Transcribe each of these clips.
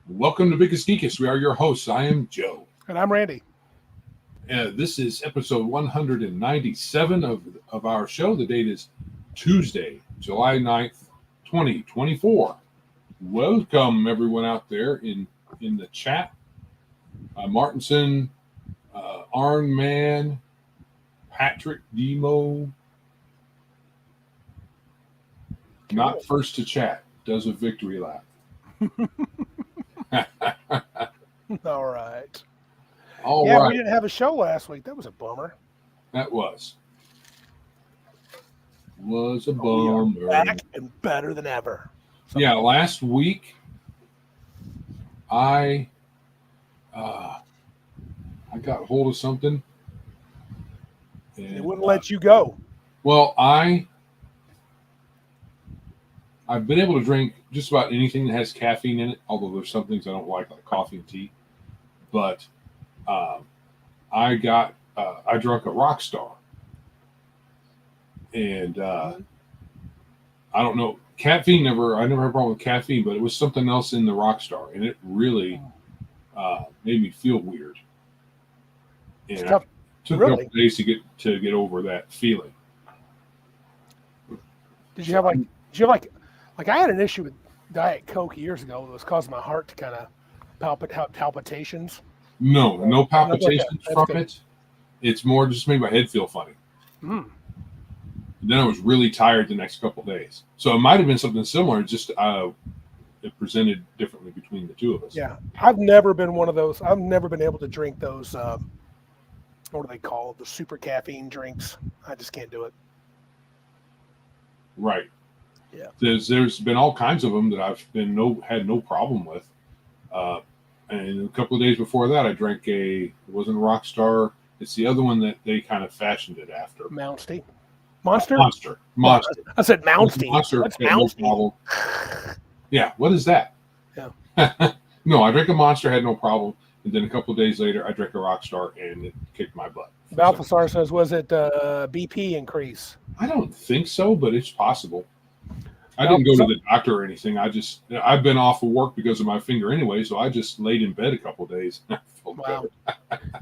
Welcome to Biggest Geekest. We are your hosts. I am Joe. And I'm Randy. This is episode 197 of our show. The date is Tuesday, July 9th, 2024. Welcome, everyone out there in the chat. Martinson, Arn Man, Patrick Demo. Not first to chat. Does a victory lap. All right. All right. We didn't have a show last week. That was a bummer. That was a bummer. We are back and better than ever. Yeah, last week I got hold of something. And it wouldn't let you go. Well, I've been able to drink just about anything that has caffeine in it, although there's some things I don't like coffee and tea. But I drunk a Rockstar. And I don't know, caffeine I never had a problem with caffeine, but it was something else in the Rockstar, and it really made me feel weird. And it took a couple days to get over that feeling. Did you have I had an issue with Diet Coke years ago that was causing my heart to kind of palpitations. No palpitations from it. It's more just made my head feel funny. Mm. Then I was really tired the next couple of days. So it might have been something similar, just it presented differently between the two of us. Yeah. I've never been one of those. I've never been able to drink those, what do they call it? The super caffeine drinks. I just can't do it. Right. Yeah. There's been all kinds of them that I've had no problem with. And a couple of days before that, I drank it wasn't a Rockstar. It's the other one that they kind of fashioned it after. Monster? Monster. I said Mounty. Monster. That's Mounty. No, yeah. What is that? Yeah. No, I drank a Monster, had no problem. And then a couple of days later, I drank a Rockstar, and it kicked my butt. Balthasar says, was it BP increase? I don't think so, but it's possible. I didn't go to the doctor or anything. I've been off of work because of my finger anyway, so I just laid in bed a couple of days. I felt wow.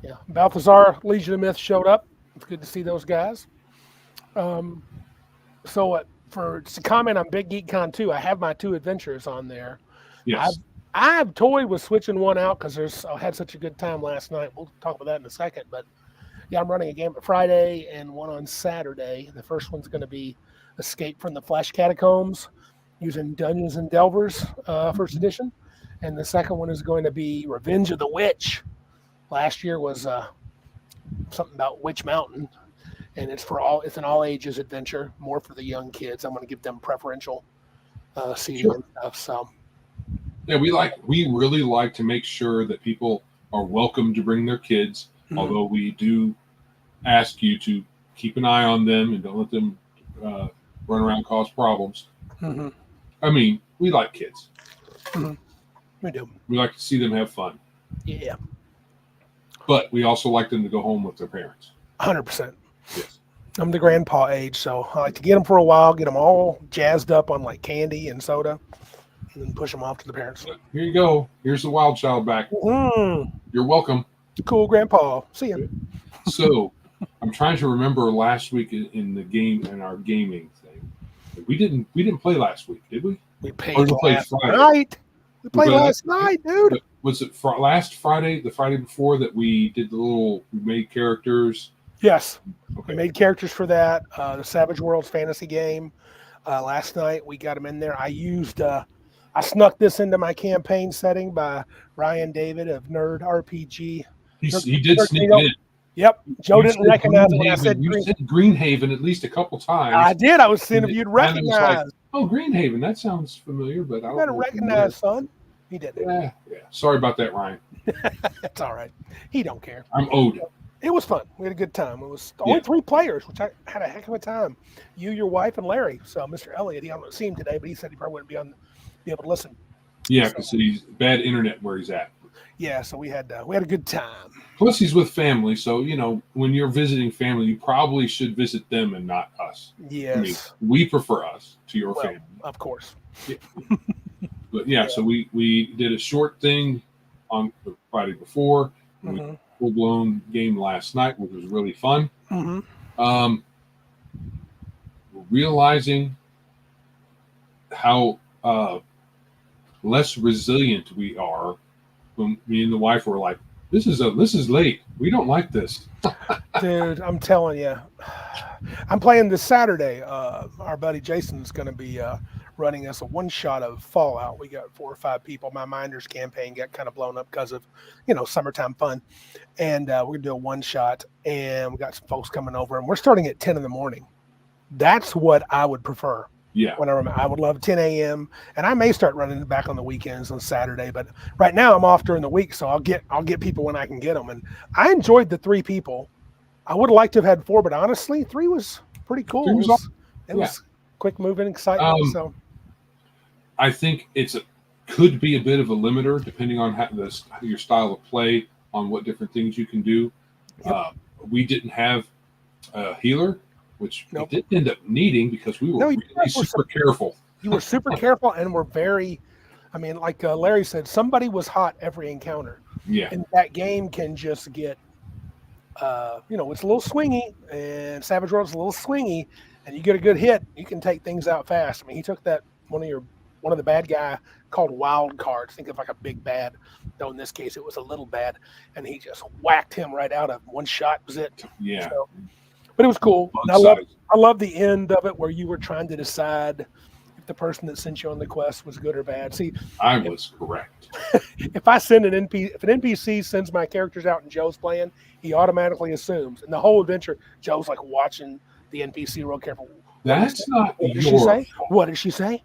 Yeah. Balthasar, Legion of Myth showed up. It's good to see those guys. So to comment on Big Geek Con 2, I have my 2 adventures on there. Yes. I've toyed with switching one out because I had such a good time last night. We'll talk about that in a second. But yeah, I'm running a game on Friday and one on Saturday. The first one's going to be Escape from the Flesh Catacombs using Dungeons and Delvers, first edition. And the second one is going to be Revenge of the Witch. Last year was something about Witch Mountain. And it's an all ages adventure, more for the young kids. I'm going to give them preferential seating and stuff. So yeah, we really like to make sure that people are welcome to bring their kids, although we do ask you to keep an eye on them and don't let them run around and cause problems. Mm-hmm. I mean, we like kids. Mm-hmm. We do. We like to see them have fun. Yeah. But we also like them to go home with their parents. 100%. Yes. I'm the grandpa age, so I like to get them for a while, get them all jazzed up on like candy and soda, and then push them off to the parents. Here you go. Here's the wild child back. Mm. You're welcome. Cool, grandpa. See you. So I'm trying to remember last week in the game and our gaming thing. We didn't play last week, did we? We played last night. We played last night, dude. Was it last Friday, the Friday before that we did we made characters? Yes. Okay. We made characters for that. The Savage Worlds fantasy game. Last night we got them in there. I snuck this into my campaign setting by Ryan David of Nerd RPG. He did sneak it in. Yep. Joe didn't recognize it when I said you said Greenhaven at least a couple times. I did. I was seeing if you'd recognize. Like, oh, Greenhaven. That sounds familiar, but I don't better recognize, son. He did. Yeah. Sorry about that, Ryan. That's all right. He don't care. I'm owed. It was fun. We had a good time. It was only 3 players, which I had a heck of a time. You, your wife, and Larry. So Mr. Elliott, he I don't see him today, but he said he probably wouldn't be able to listen. Yeah, because he's bad internet where he's at. Yeah, so we had a good time. Plus, he's with family, so when you're visiting family, you probably should visit them and not us. Yes, I mean, we prefer us to your family, of course. Yeah. But so we did a short thing on the Friday before. Mm-hmm. Full blown game last night, which was really fun. Mm-hmm. Realizing how less resilient we are when me and the wife were like, this is late. We don't like this. Dude, I'm telling you. I'm playing this Saturday. Our buddy Jason's going to be running us a one-shot of Fallout. We got 4 or 5 people. My Minders campaign got kind of blown up because of, summertime fun. And we're going to do a one-shot. And we got some folks coming over. And we're starting at 10 in the morning. That's what I would prefer. Yeah. I would love 10 a.m. And I may start running it back on the weekends on Saturday, but right now I'm off during the week, so I'll get people when I can get them. And I enjoyed the 3 people. I would have liked to have had 4, but honestly, 3 was pretty cool. It was quick moving, excitement. So I think could be a bit of a limiter depending on your style of play, on what different things you can do. Yep. We didn't have a healer, which we didn't end up needing because we were really super careful. You were super careful, and we're very, like Larry said, somebody was hot every encounter. Yeah. And that game can just get, it's a little swingy, and Savage World's a little swingy, and you get a good hit, you can take things out fast. He took that one of the bad guy called wild cards. Think of like a big bad. Though in this case, it was a little bad, and he just whacked him right out of one shot. Was it? Yeah. So, but it was cool. I love the end of it where you were trying to decide if the person that sent you on the quest was good or bad. See, I was correct. If I send if an NPC sends my characters out and Joe's playing, he automatically assumes. And the whole adventure, Joe's like watching the NPC real careful. That's not what did she say? What did she say?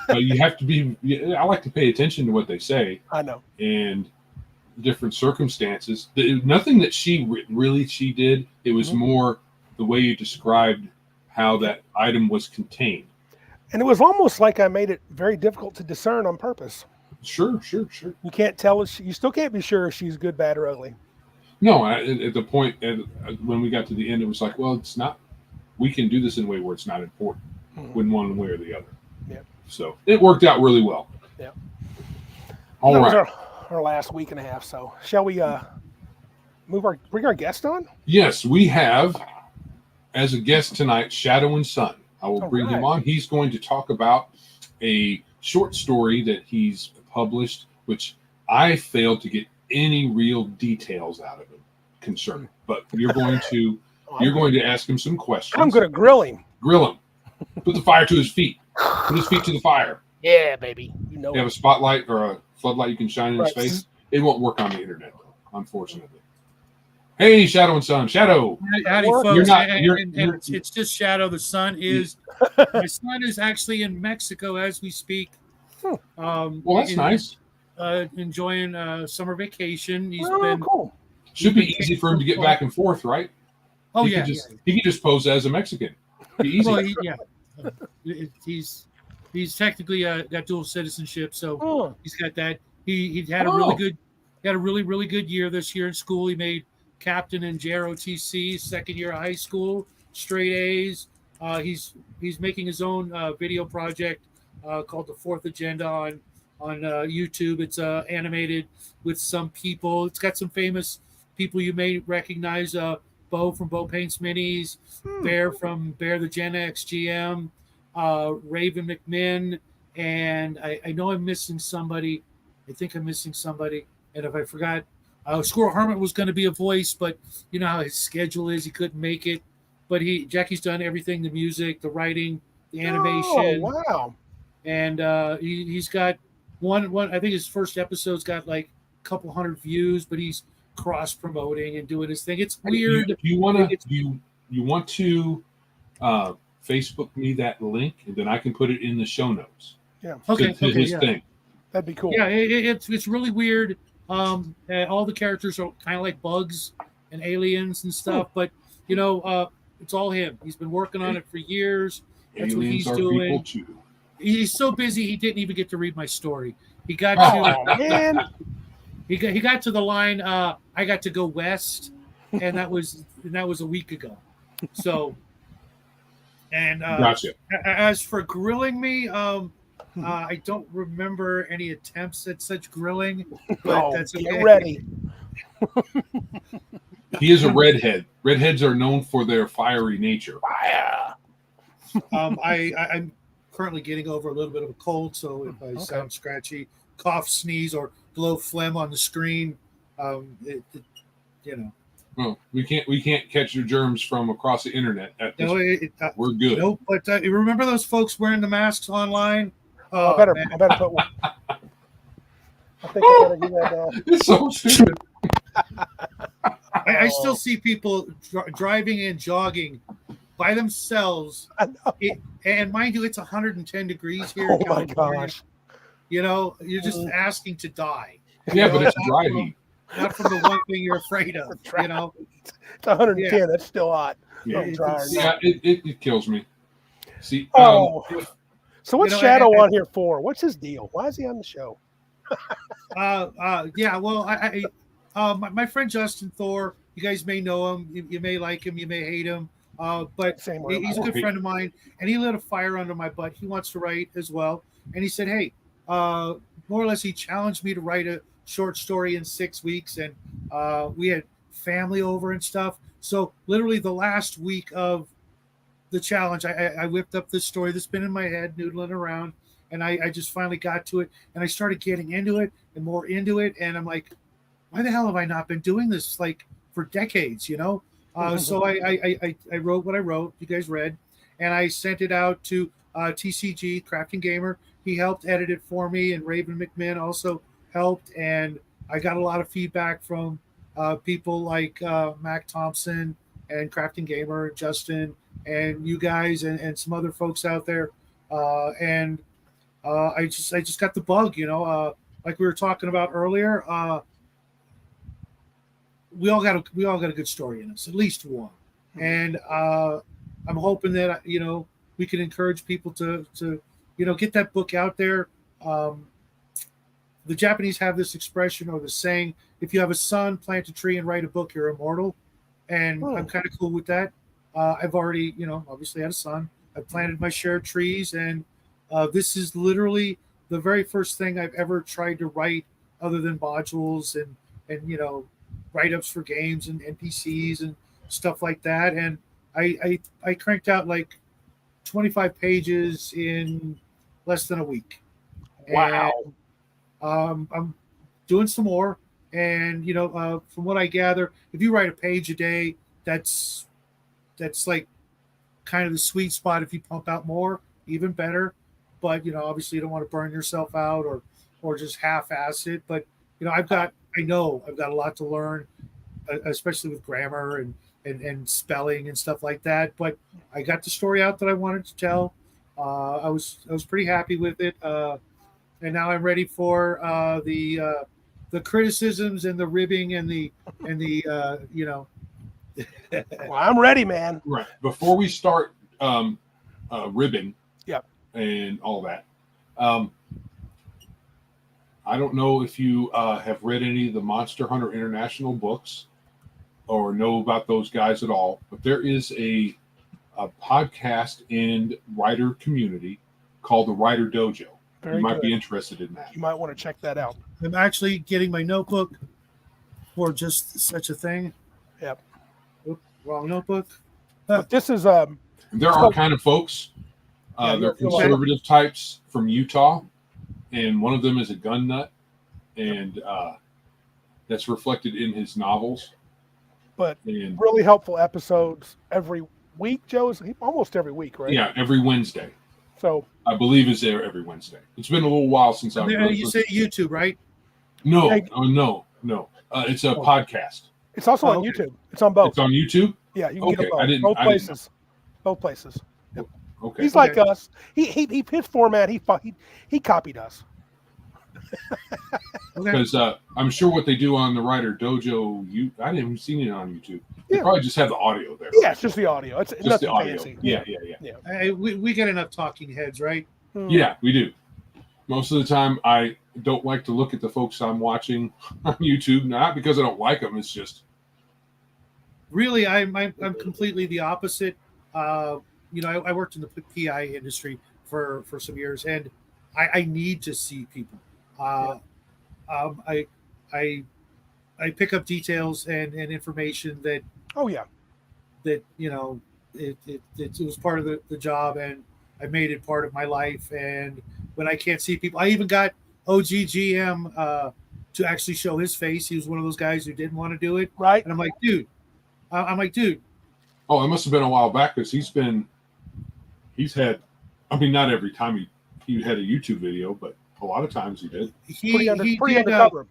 But you have to be. I like to pay attention to what they say. I know. And different circumstances. Nothing that she did. It was more the way you described how that item was contained. And it was almost like I made it very difficult to discern on purpose. Sure. You can't tell. You still can't be sure if she's good, bad, or ugly. No, at the point when we got to the end, it was like, well, it's not. We can do this in a way where it's not important, when one way or the other. Yeah. So it worked out really well. Yeah. All right. Was our last week and a half. So shall we bring our guest on? Yes, we have as a guest tonight, Shadow and Sun. I will bring him on. He's going to talk about a short story that he's published, which I failed to get any real details out of him concerning. But you're going to ask him some questions. I'm going to grill him. Grill him. Put the fire to his feet. Put his feet to the fire. Yeah, baby. You have a spotlight or a floodlight you can shine in his face. It won't work on the internet, unfortunately. Hey, Shadow and Sun. Shadow. Howdy, folks. It's just Shadow. The sun is my son is actually in Mexico as we speak. Well, that's nice. Enjoying summer vacation. He's been cool. Should be easy for him to get back and forth, right? Oh, he can just pose as a Mexican. Be easy. Well, he's technically got dual citizenship, so he's got that. He had a really good year this year in school. He made captain in JROTC, second year of high school, straight A's. He's making his own video project called The Fourth Agenda on YouTube. It's animated with some people. It's got some famous people you may recognize. Bo from Bo Paints Minis, Bear from Bear the Gen X GM, Raven McMinn, and I know I'm missing somebody. I think I'm missing somebody. And if I forgot, Squirrel Hermit was going to be a voice, but you know how his schedule is. He couldn't make it. But Jackie's done everything, the music, the writing, the animation. Oh, wow. And he's got one, I think his first episode's got like a couple hundred views, but he's cross promoting and doing his thing. It's weird. You want to Facebook me that link, and then I can put it in the show notes. Yeah. Okay. His thing. That'd be cool. Yeah, it's really weird. All the characters are kind of like bugs and aliens and stuff, but it's all him. He's been working on it for years. That's what Aliens he's are doing. people too. He's so busy he didn't even get to read my story. He got Oh man, he got to the line. I got to go west, and that was a week ago. So, and Gotcha. as for grilling me, I don't remember any attempts at such grilling, but that's okay. Get ready. He is a redhead. Redheads are known for their fiery nature. Fire. I'm currently getting over a little bit of a cold, so if I sound scratchy, cough, sneeze, or blow phlegm on the screen, Well, we can't catch your germs from across the internet. We're good. No, but remember those folks wearing the masks online? I better put one. I think I better do that. It's so stupid. I still see people driving and jogging by themselves. I know. And mind you, it's 110 degrees here. Oh my gosh! You're just asking to die. Yeah, but it's dry heat. Not from the one thing you're afraid of. It's 110. Yeah. That's still hot. Yeah, it kills me. See. So what's Shadow on here for? What's his deal? Why is he on the show? Yeah. Well, my friend Justin Thor. You guys may know him. You may like him. You may hate him. But he's a good friend of mine, and he lit a fire under my butt. He wants to write as well, and he said, "Hey," more or less, he challenged me to write a short story in 6 weeks, and we had family over and stuff. So literally, the last week of the challenge, I whipped up this story that's been in my head, noodling around, and I just finally got to it, and I started getting into it and more into it, and I'm like, why the hell have I not been doing this for decades? So I wrote what I wrote. You guys read, and I sent it out to TCG Crafting Gamer. He helped edit it for me, and Raven McMahon also helped. And I got a lot of feedback from people like Mac Thompson and Crafting Gamer, Justin, and you guys, and some other folks out there. And I just got the bug, like we were talking about earlier. We all got a good story in us, at least one. And I'm hoping that we can encourage people to get that book out there. The Japanese have this expression or the saying, if you have a son, plant a tree and write a book, you're immortal. And I'm kind of cool with that. I've already, obviously had a son. I've planted my share of trees, and this is literally the very first thing I've ever tried to write other than modules and write-ups for games and NPCs and stuff like that. And I cranked out 25 pages in less than a week. Wow. And, I'm doing some more. And, from what I gather, if you write a page a day, that's kind of the sweet spot. If you pump out more, even better. But, obviously you don't want to burn yourself out or just half-ass it. But, I've got a lot to learn, especially with grammar and spelling and stuff like that. But I got the story out that I wanted to tell. I was pretty happy with it. And now I'm ready for the criticisms and the ribbing and the Well, I'm ready, man. Right. Before we start ribbing, yep, and all that, I don't know if you have read any of the Monster Hunter International books or know about those guys at all, but there is a podcast and writer community called the Writer Dojo. You might be interested in that. You might want to check that out. I'm actually getting my notebook for just such a thing. Yep. Oops, wrong notebook. But this is there are kind of folks. They're conservative types from Utah, and one of them is a gun nut, and that's reflected in his novels. But really helpful episodes every week, Joe. Almost every week, right? Yeah, every Wednesday. So I believe is there every Wednesday. It's been a little while since I've. You say YouTube, right? No. It's a podcast. It's also on YouTube. It's on both. It's on YouTube. Yeah, you can get it both places. Both places. Yep. Okay. He's like us. His format. He copied us. Because I'm sure what they do on the Writer Dojo, I haven't even seen it on YouTube. They probably just have the audio there. Yeah, it's just the audio. It's just nothing the audio. fancy. Yeah. We get enough talking heads, right? Yeah, we do. Most of the time, I don't like to look at the folks I'm watching on YouTube, not because I don't like them. It's just really I'm completely the opposite. I worked in the PI industry for some years, and I need to see people. I pick up details and information that it was part of the job, and I made it part of my life. And when I can't see people, I even got OGGM to actually show his face. He was one of those guys who didn't want to do it, right? And I'm like, dude. Oh, it must have been a while back because he's had. I mean, not every time he had a YouTube video, but a lot of times he did. Pretty undercover.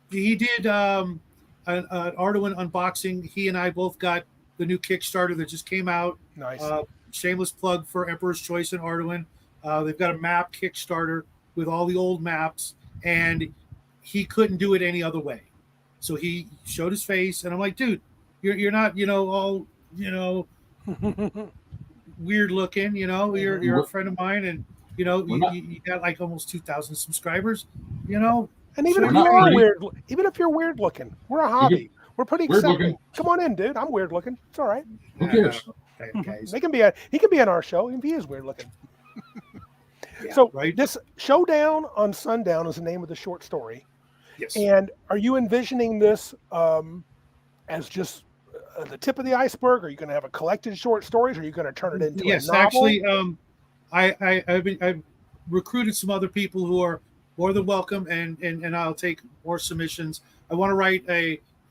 He did an Arduin unboxing. He and I both got the new Kickstarter that just came out. Nice. Shameless plug for Emperor's Choice and Arduin. They've got a map Kickstarter with all the old maps, and he couldn't do it any other way. So he showed his face, and I'm like, dude, you're not, all, weird looking, you're a friend of mine, and you got like almost 2,000 subscribers, And even if you're weird looking, we're a hobby. We're pretty accepting. Come on in, dude. I'm weird looking. It's all right. Who cares? He can be on our show if he is weird looking. This Showdown on Sundown is the name of the short story. Yes. And are you envisioning this as just the tip of the iceberg? Are you going to have a collected short stories? Or are you going to turn it into a novel? Actually, I've recruited some other people who are more than welcome, and I'll take more submissions. I want to write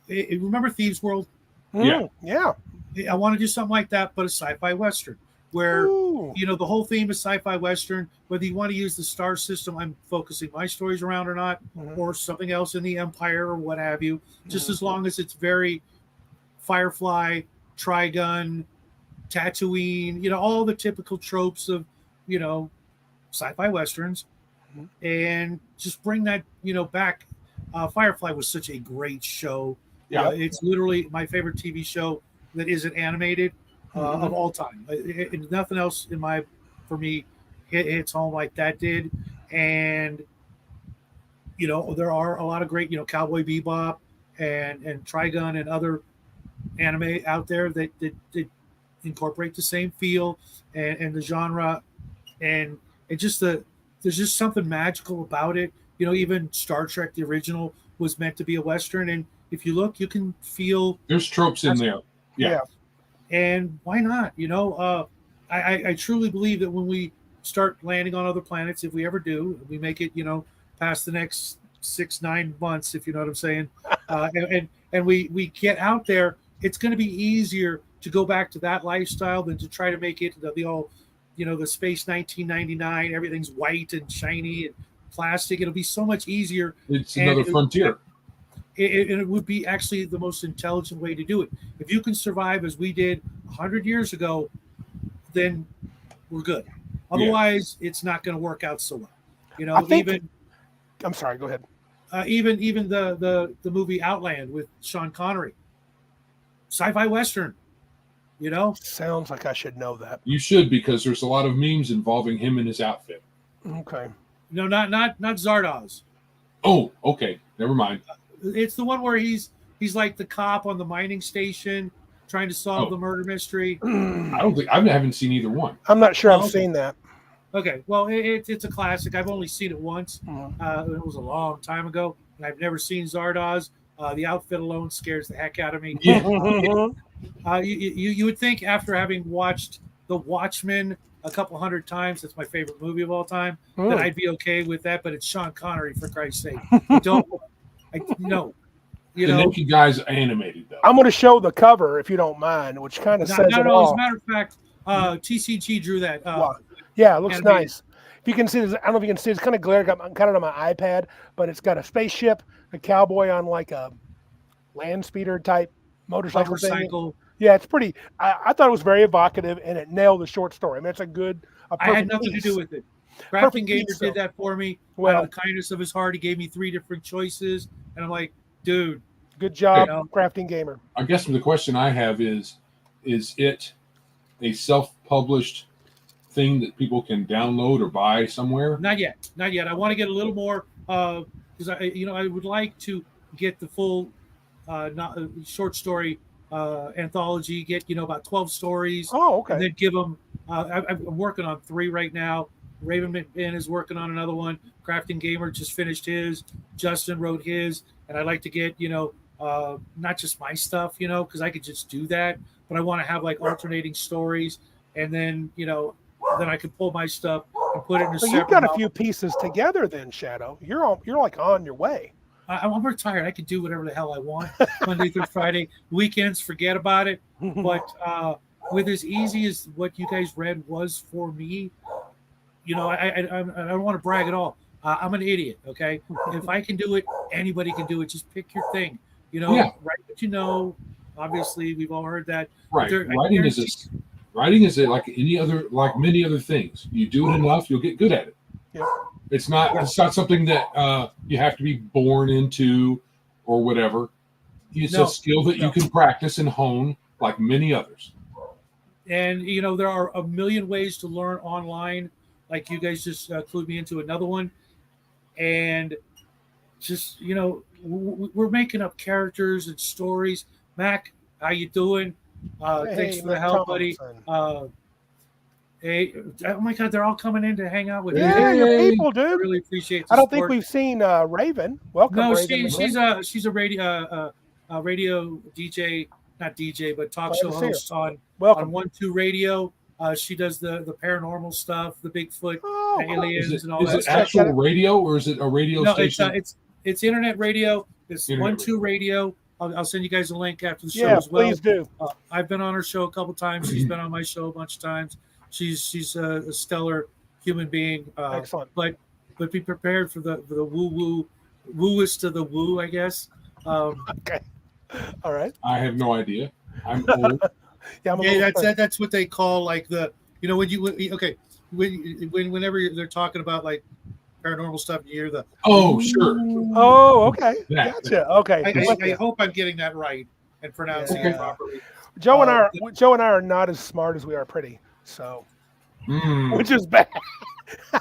remember Thieves World? Yeah. I want to do something like that, but a sci-fi western where the whole theme is sci-fi western. Whether you want to use the star system I'm focusing my stories around or not, or something else in the Empire or what have you, just as long as it's very Firefly, Trigun, Tatooine, all the typical tropes of sci-fi westerns, and just bring that back. Firefly was such a great show. It's literally my favorite TV show that isn't animated of all time. Nothing else for me hits home like that did. And there are a lot of great Cowboy Bebop and Trigun and other anime out there that incorporate the same feel and the genre, and there's just something magical about it. Even Star Trek, the original, was meant to be a Western, and if you look, you can feel there's tropes in there. Yeah. And why not? I truly believe that when we start landing on other planets, if we ever do, we make it, past the next 6-9 months, if you know what I'm saying, and we get out there, it's going to be easier to go back to that lifestyle than to try to make it the old, the space 1999, everything's white and shiny and plastic. It'll be so much easier. It's another frontier. It would be actually the most intelligent way to do it. If you can survive as we did 100 years ago, then we're good. Otherwise, it's not going to work out so well. I'm sorry. Go ahead. Even the movie Outland with Sean Connery, sci-fi western. Sounds like I should know that. You should, because there's a lot of memes involving him and his outfit. Okay. No, not Zardoz. Oh, okay. Never mind. It's the one where he's like the cop on the mining station trying to solve the murder mystery. I haven't seen either one. I'm not sure I've seen that. Okay, well, it's a classic. I've only seen it once. It was a long time ago, and I've never seen Zardoz. The outfit alone scares the heck out of me. Yeah. You would think after having watched The Watchmen a couple hundred times, that's my favorite movie of all time, that I'd be okay with that, but it's Sean Connery, for Christ's sake. The Naked Guy's animated, though. I'm going to show the cover, if you don't mind, which kind of says it all. As a matter of fact, TCG drew that. Yeah, it looks nice. If you can see this, I don't know if you can see, it's kind of glare. I'm kind of on my iPad, but it's got a spaceship, a cowboy on like a land speeder type motorcycle thing. Yeah, it's pretty. I thought it was very evocative, and it nailed the short story. I mean, it's a good. I had nothing to do with it. Crafting Gamer did that for me. Well, out of the kindness of his heart, he gave me 3 different choices, and I'm like, dude, good job, Crafting Gamer. I guess the question I have is it a self-published thing that people can download or buy somewhere? Not yet. I want to get a little more because I would like to get the full short story anthology. Get about 12 stories. Oh, okay. And then give them. I'm working on 3 right now. Raven McMahon is working on another one. Crafting Gamer just finished his. Justin wrote his, and I'd like to get not just my stuff, because I could just do that, but I want to have like alternating stories, and then then I could pull my stuff and put it in a separate. You've got a few pieces together, then, Shadow. You're like on your way. I'm retired. I can do whatever the hell I want Monday through Friday. Weekends, forget about it. But with as easy as what you guys read was for me, I don't want to brag at all. I'm an idiot, okay? If I can do it, anybody can do it. Just pick your thing. Write what Obviously, we've all heard that. Right. Writing is like many other things. You do it enough, you'll get good at it. Yep. It's not something that you have to be born into or whatever. It's a skill that you can practice and hone like many others. And there are a million ways to learn online. Like you guys just clued me into another one, and just we're making up characters and stories. Mac, how you doing? Thanks for the help, buddy. Hey, oh my God, they're all coming in to hang out with you. Yeah, your people, dude. I really appreciate. I don't think we've seen Raven. Welcome. No, Raven she's a radio DJ, not DJ, but talk show host on 1-2 Radio. She does the paranormal stuff, the Bigfoot, aliens, and all that. Is it actual radio or is it a radio station? No, it's internet radio. It's 1-2 Radio. I'll send you guys a link after the show as well. Please do. I've been on her show a couple times. She's been on my show a bunch of times. She's a stellar human being. Excellent. But be prepared for the wooest of the woo, I guess. Okay. All right. I have no idea. I'm old. That's what they call like the whenever they're talking about like paranormal stuff, you hear the sure. Oh, okay. Gotcha. Okay. I hope I'm getting that right and pronouncing it properly. Joe and I are not as smart as we are pretty, so which is bad.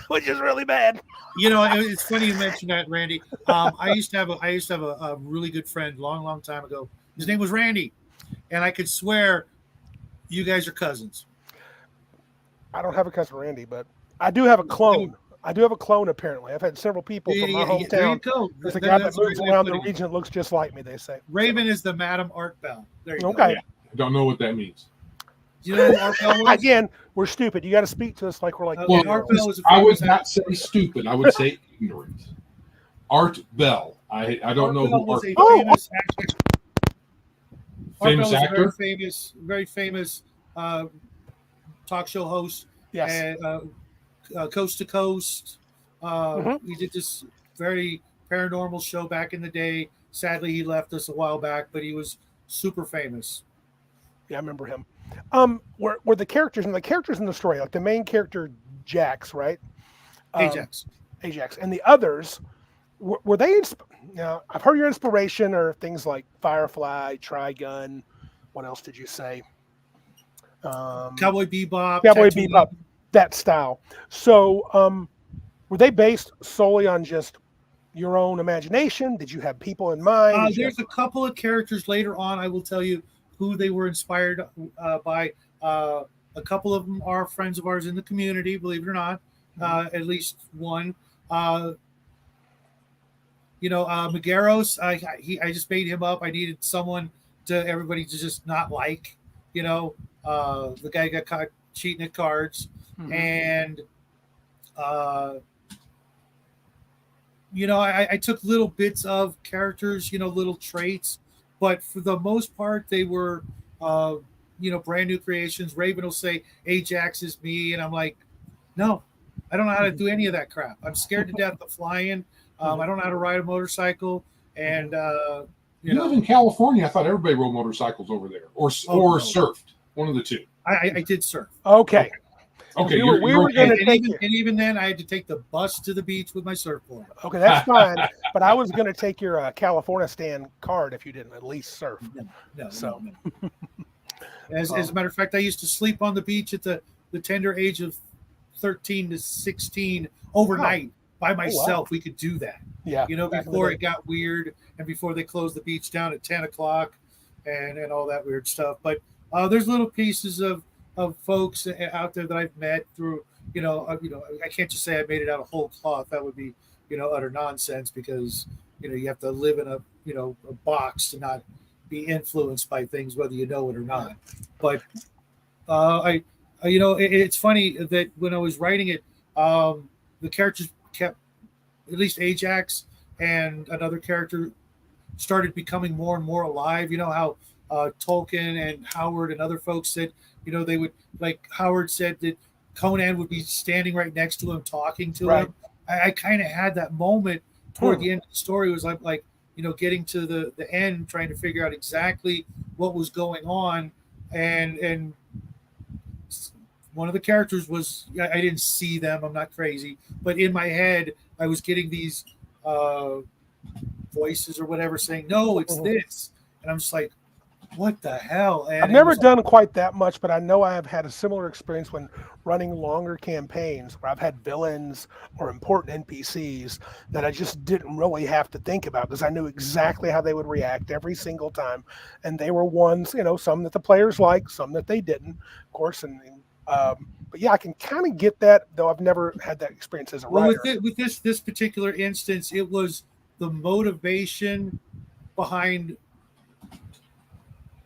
Which is really bad. It's funny you mentioned that, Randy. I used to have a really good friend long time ago. His name was Randy, and I could swear you guys are cousins. I don't have a cousin Randy, but I do have a clone. Apparently. I've had several people from my hometown. There you go. There's a guy that moves around the region that looks just like me, they say. Raven is the Madam Art Bell. There you go. Yeah. I don't know what that means. You know what Art Bell was? Again, we're stupid. You got to speak to us like we're like. Art Bell was I would not say stupid. I would say ignorant. Art Bell. I don't know who Art Bell is. Famous actor? Very famous talk show host. Yes. And Coast to Coast. We did this very paranormal show back in the day. Sadly, he left us a while back, but he was super famous. Yeah, I remember him. Were the characters in the story, like the main character Jax, right? Ajax, and the others, were they? I've heard your inspiration or things like Firefly, Trigun. What else did you say? Cowboy Bebop. That style. So, were they based solely on just your own imagination? Did you have people in mind? There's a couple of characters later on. I will tell you who they were inspired by. A couple of them are friends of ours in the community, believe it or not. At least one. Magueros, I just made him up. I needed someone everybody to just not like. The guy got caught cheating at cards. And I took little bits of characters, little traits, but for the most part they were brand new creations. Raven will say Ajax is me, and I'm like, no, I don't know how to do any of that crap. I'm scared to death of flying. I don't know how to ride a motorcycle, and you live in California. I thought everybody rode motorcycles over there or surfed. One of the two. I did surf. Okay. Okay, we were okay. going to take you. And even then, I had to take the bus to the beach with my surfboard. Okay, that's fine. But I was going to take your California stand card if you didn't at least surf. No. As a matter of fact, I used to sleep on the beach at the tender age of 13 to 16 overnight by myself. Oh, wow. We could do that. Yeah. Before it got weird and before they closed the beach down at 10 o'clock and all that weird stuff. But there's little pieces of folks out there that I've met through, I can't just say I made it out of whole cloth. That would be, utter nonsense because, you have to live in a box to not be influenced by things, whether you know it or not. But it's funny that when I was writing it, the characters kept, at least Ajax and another character started becoming more and more alive. You know how Tolkien and Howard and other folks said, they would, like Howard said that Conan would be standing right next to him, talking to him. I kind of had that moment toward the end of the story. It was like getting to the end, trying to figure out exactly what was going on. And one of the characters was, I didn't see them, I'm not crazy, but in my head, I was getting these voices or whatever saying, no, it's this. And I'm just like, what the hell? And I've never done quite that much, but I know I have had a similar experience when running longer campaigns where I've had villains or important NPCs that I just didn't really have to think about because I knew exactly how they would react every single time. And they were ones, some that the players liked, some that they didn't, of course. But yeah, I can kind of get that, though I've never had that experience as a writer. With this particular instance, it was the motivation behind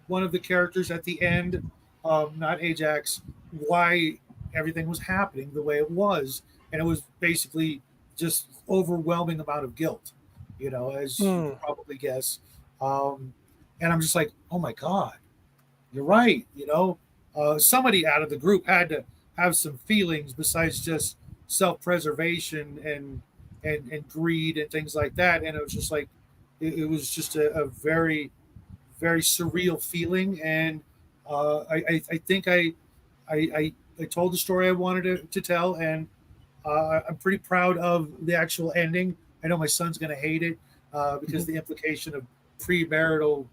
one of the characters at the end, not Ajax, why everything was happening the way it was. And it was basically just overwhelming amount of guilt, as you can probably guess. And I'm just like, oh my God, you're right. Somebody out of the group had to have some feelings besides just self-preservation and greed and things like that. And it was just like, it was just a very, very surreal feeling. And I think I told the story I wanted to tell, and I'm pretty proud of the actual ending. I know my son's going to hate it because the implication of premarital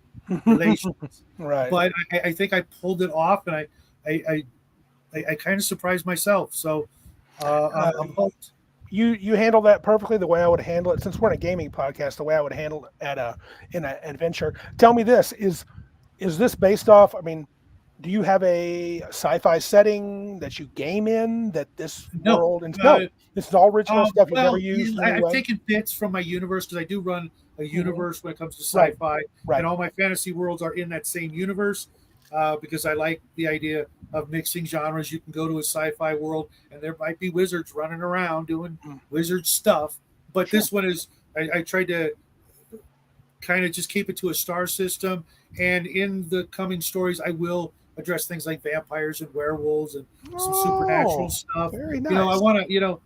relations. Right. But I think I pulled it off, and I kind of surprised myself. So I'm hooked. You handle that perfectly the way I would handle it. Since we're in a gaming podcast, the way I would handle it in an adventure. Tell me this: is this based off? I mean, do you have a sci-fi setting that you game in? That this world? No, this is all original stuff you've never used. I've taken bits from my universe because I do run a universe when it comes to sci-fi, and all my fantasy worlds are in that same universe. Because I like the idea of mixing genres. You can go to a sci-fi world and there might be wizards running around doing wizard stuff. But this one is, I tried to kind of just keep it to a star system. And in the coming stories, I will address things like vampires and werewolves and some supernatural stuff. Very nice. I want to,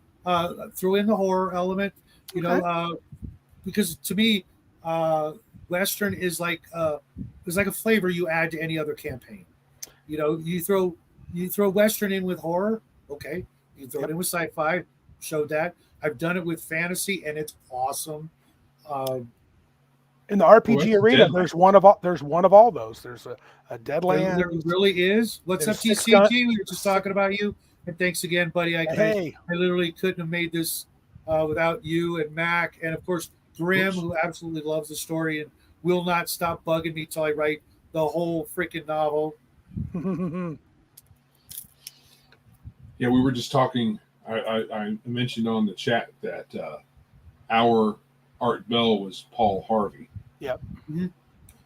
throw in the horror element, because to me, Western is like a flavor you add to any other campaign. You throw Western in with horror, okay. You throw it in with sci-fi, showed that. I've done it with fantasy, and it's awesome. In the RPG arena, there's one of all those. There's a Deadlands. There really is. What's up, TCG? We were just talking about you, and thanks again, buddy. I literally couldn't have made this without you and Mac, and of course Grim, who absolutely loves the story and will not stop bugging me till I write the whole freaking novel. Yeah, we were just talking. I mentioned on the chat that our Art Bell was Paul Harvey. Yep.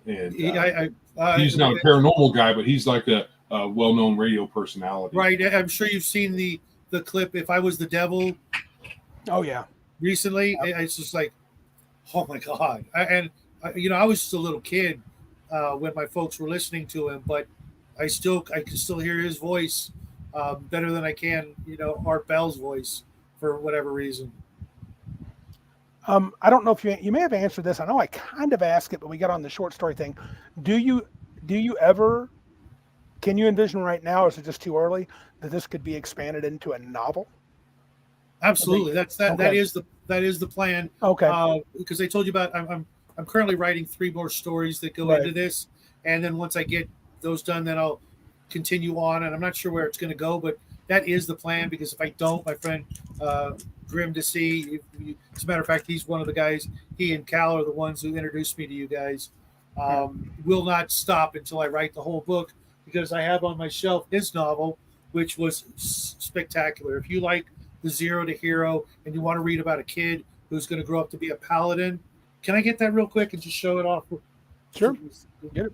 And he's not a paranormal guy, but he's like a well-known radio personality. Right. I'm sure you've seen the clip, If I Was the Devil. Oh, yeah. Recently. Yep. It's just like, oh, my God. I was just a little kid when my folks were listening to him, but I can still hear his voice better than I can, Art Bell's voice for whatever reason. I don't know if you may have answered this. I know I kind of asked it, but we got on the short story thing. Do you ever, can you envision right now, or is it just too early, that this could be expanded into a novel? Absolutely. Okay. That is the plan. Okay. Because I told you about I'm currently writing 3 more stories that go into this, and then once I get those done, then I'll continue on. And I'm not sure where it's going to go, but that is the plan. Because if I don't, my friend Grim to see, as a matter of fact, he's one of the guys. He and Cal are the ones who introduced me to you guys. Will not stop until I write the whole book, because I have on my shelf his novel, which was spectacular. If you like the Zero to Hero and you want to read about a kid who's going to grow up to be a paladin, can I get that real quick and just show it off? Sure. Get it.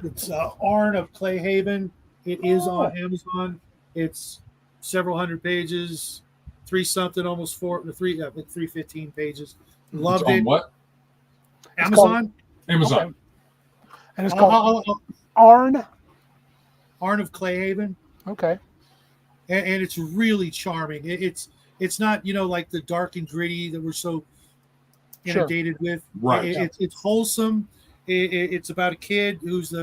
It's Arn of Clayhaven. It is on Amazon. It's several hundred pages, 3-something, almost 315 pages. Loved it. What? Amazon. Amazon. Okay. And it's called Arn. Arn of Clayhaven. Okay. And it's really charming. It's not, like the dark and gritty that we're so inundated with. Right. It's wholesome. It's about a kid who's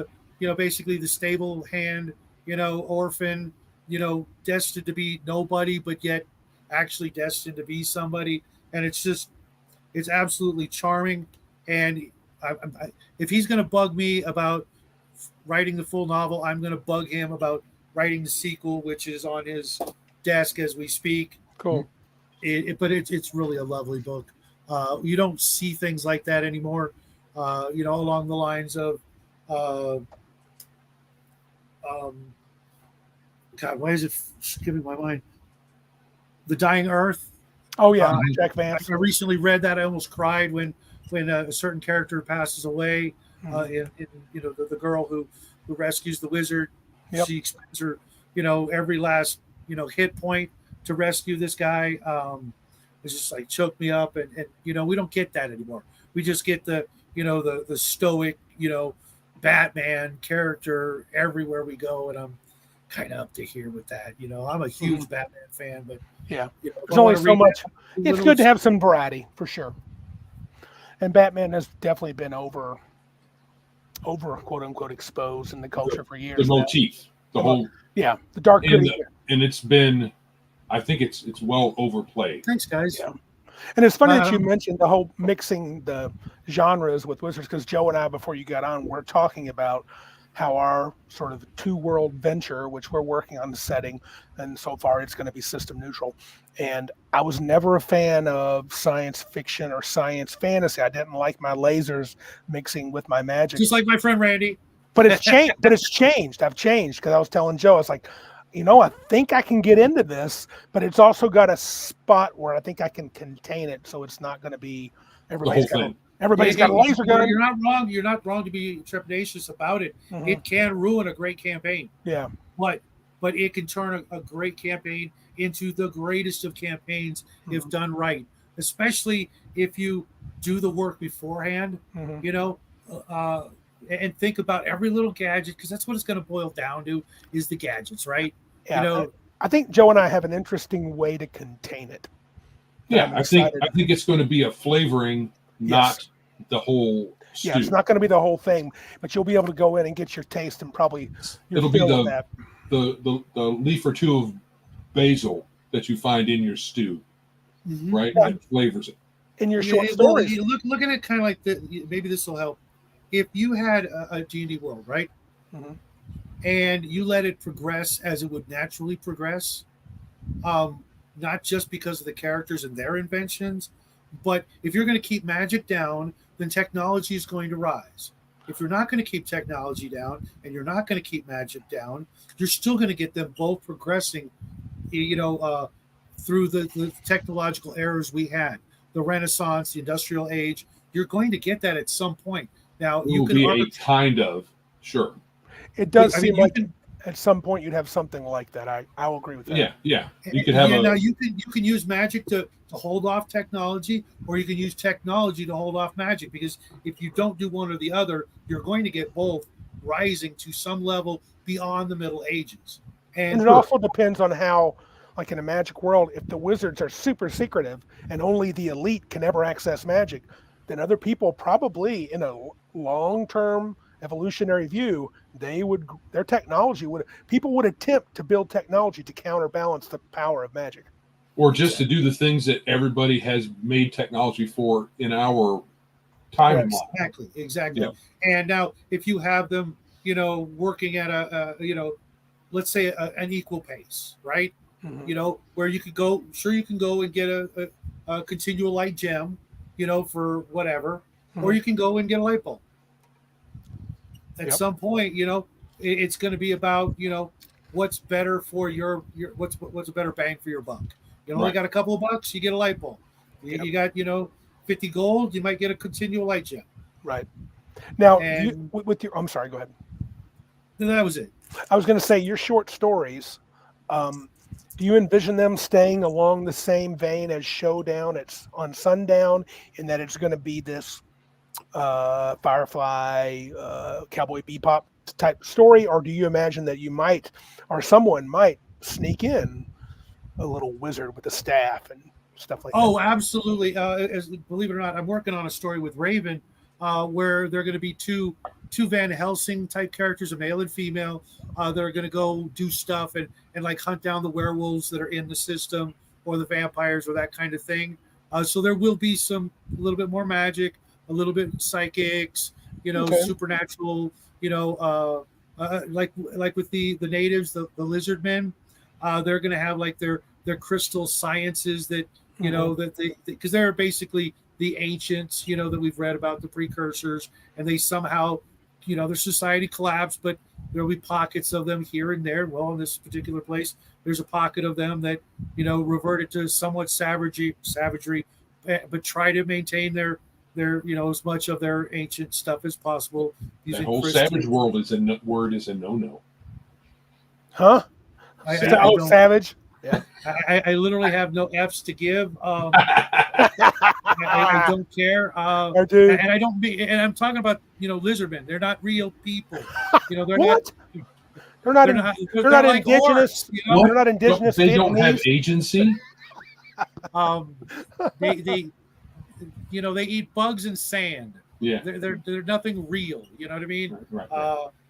basically the stable hand, orphan, destined to be nobody, but yet actually destined to be somebody. And it's absolutely charming. And if he's going to bug me about writing the full novel, I'm going to bug him about writing the sequel, which is on his desk as we speak. Cool. But it's really a lovely book. You don't see things like that anymore. Along the lines of, God, why is it skipping my mind? The Dying Earth. Oh yeah, Jack Vance. I recently read that. I almost cried when a certain character passes away. The girl who rescues the wizard. Yep. She expends her, every last, hit point to rescue this guy. It's just like choked me up, and we don't get that anymore. We just get the stoic, Batman character everywhere we go, and I'm kind of up to here with that. I'm a huge Batman fan, but yeah, there's only so much. It's good to have some variety for sure. And Batman has definitely been over quote unquote exposed in the culture for years. The motif, the whole the dark gritty, and it's been, I think it's well overplayed. Thanks, guys. Yeah. And it's funny that you mentioned the whole mixing the genres with Wizards, because Joe and I, before you got on, we're talking about how our sort of 2-world venture, which we're working on the setting, and so far it's going to be system neutral. And I was never a fan of science fiction or science fantasy. I didn't like my lasers mixing with my magic. Just like my friend Randy. But it's changed. I've changed, because I was telling Joe, I was like, I think I can get into this, but it's also got a spot where I think I can contain it, so it's not going to be everybody's got a laser gun. You're not wrong. You're not wrong to be trepidatious about it. Mm-hmm. It can ruin a great campaign. Yeah, but it can turn a great campaign into the greatest of campaigns if done right. Especially if you do the work beforehand. And think about every little gadget, because that's what it's going to boil down to, is the gadgets, right? Yeah, I think Joe and I have an interesting way to contain it. Yeah, I think it's going to be a flavoring, not the whole stew. Yeah, it's not going to be the whole thing, but you'll be able to go in and get your taste, and probably it'll be the leaf or two of basil that you find in your stew, right? Yeah. And flavors it. In your short stories. Look at it kind of like maybe this will help. If you had a D&D world, right? Mm-hmm. And you let it progress as it would naturally progress, not just because of the characters and their inventions, but if you're going to keep magic down, then technology is going to rise. If you're not going to keep technology down and you're not going to keep magic down, you're still going to get them both progressing, through the technological eras we had, the Renaissance, the Industrial Age. You're going to get that at some point. Now, you can be a kind of, sure. It does seem like at some point you'd have something like that. I will agree with that. Yeah. You could have now you can use magic to hold off technology, or you can use technology to hold off magic, because if you don't do one or the other, you're going to get both rising to some level beyond the Middle Ages. And it also depends on how, like in a magic world, if the wizards are super secretive and only the elite can ever access magic, then other people probably in a long-term evolutionary view, their technology people would attempt to build technology to counterbalance the power of magic. Or just to do the things that everybody has made technology for in our timeline. Exactly. Yeah. And now, if you have them, working at let's say an equal pace, right? Mm-hmm. Where you can go and get a continual light gem, for whatever, mm-hmm. or you can go and get a light bulb. At some point, it's going to be about, what's better for your what's a better bang for your buck. You only got a couple of bucks, you get a light bulb. You got 50 gold, you might get a continual light gem. Right. Now, I'm sorry, go ahead. That was it. I was going to say, your short stories, do you envision them staying along the same vein as Showdown? It's on Sundown, in that it's going to be this Firefly, Cowboy Bebop type story, or do you imagine that you might, or someone might sneak in a little wizard with a staff and stuff like that? Oh, absolutely. Believe it or not, I'm working on a story with Raven, where they're going to be two Van Helsing type characters, a male and female, that are going to go do stuff and like hunt down the werewolves that are in the system, or the vampires, or that kind of thing. So there will be a little bit more magic, a little bit psychics, supernatural, like with the natives, the lizard men, they're going to have like their crystal sciences that, that they, because they're basically the ancients, that we've read about, the precursors, and they somehow, their society collapsed, but there'll be pockets of them here and there. Well, in this particular place, there's a pocket of them that, reverted to somewhat savagery, but try to maintain their as much of their ancient stuff as possible. The whole savage world is a no-no. Huh? Savage. Yeah. I literally have no F's to give. I don't care. And I don't be, and I'm talking about, lizardmen. They're not real people. They're what? They're not like indigenous. Orcs, They're not indigenous. They don't have agency. They they eat bugs and sand. Yeah. They're nothing real. You know what I mean? Right.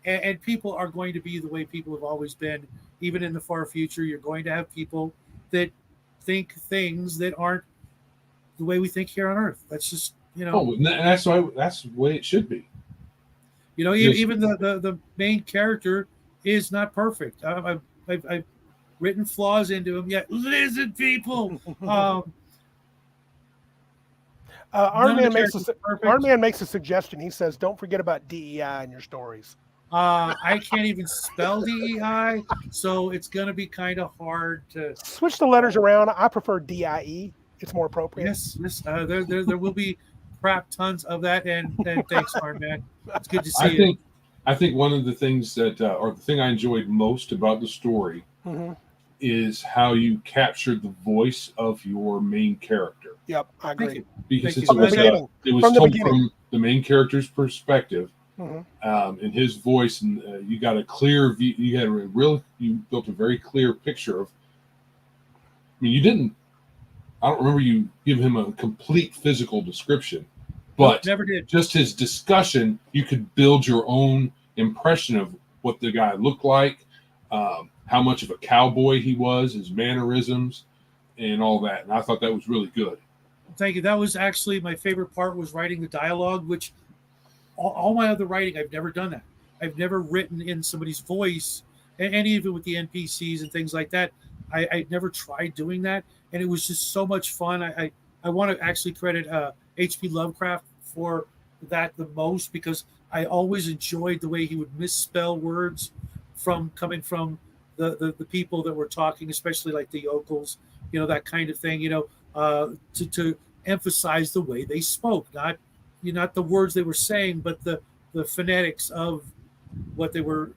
And people are going to be the way people have always been. Even in the far future, you're going to have people that think things that aren't the way we think here on Earth. That's just, Oh, that's the way it should be. Even the main character is not perfect. I've written flaws into him. Yet lizard people. Arnman makes a suggestion. He says, "Don't forget about DEI in your stories." I can't even spell DEI, so it's going to be kind of hard to switch the letters around. I prefer DIE. It's more appropriate. Yes. There will be crap tons of that, and thanks, Arnman. It's good to see you. I think one of the things that, or the thing I enjoyed most about the story, is how you captured the voice of your main character. Yep, I agree. Because it was told from the main character's perspective. In his voice, and you got a clear view. You built a very clear picture of. I mean, I don't remember you give him a complete physical description, but never did. Just his discussion, you could build your own impression of what the guy looked like, how much of a cowboy he was, his mannerisms, and all that. And I thought that was really good. Thank you. That was actually my favorite part, was writing the dialogue, which. All my other writing, I've never done that. I've never written in somebody's voice, and even with the NPCs and things like that, I never tried doing that, and it was just so much fun. I want to actually credit H.P. Lovecraft for that the most, because I always enjoyed the way he would misspell words coming from the people that were talking, especially like the yokels, that kind of thing, to emphasize the way they spoke, not the words they were saying, but the phonetics of what they were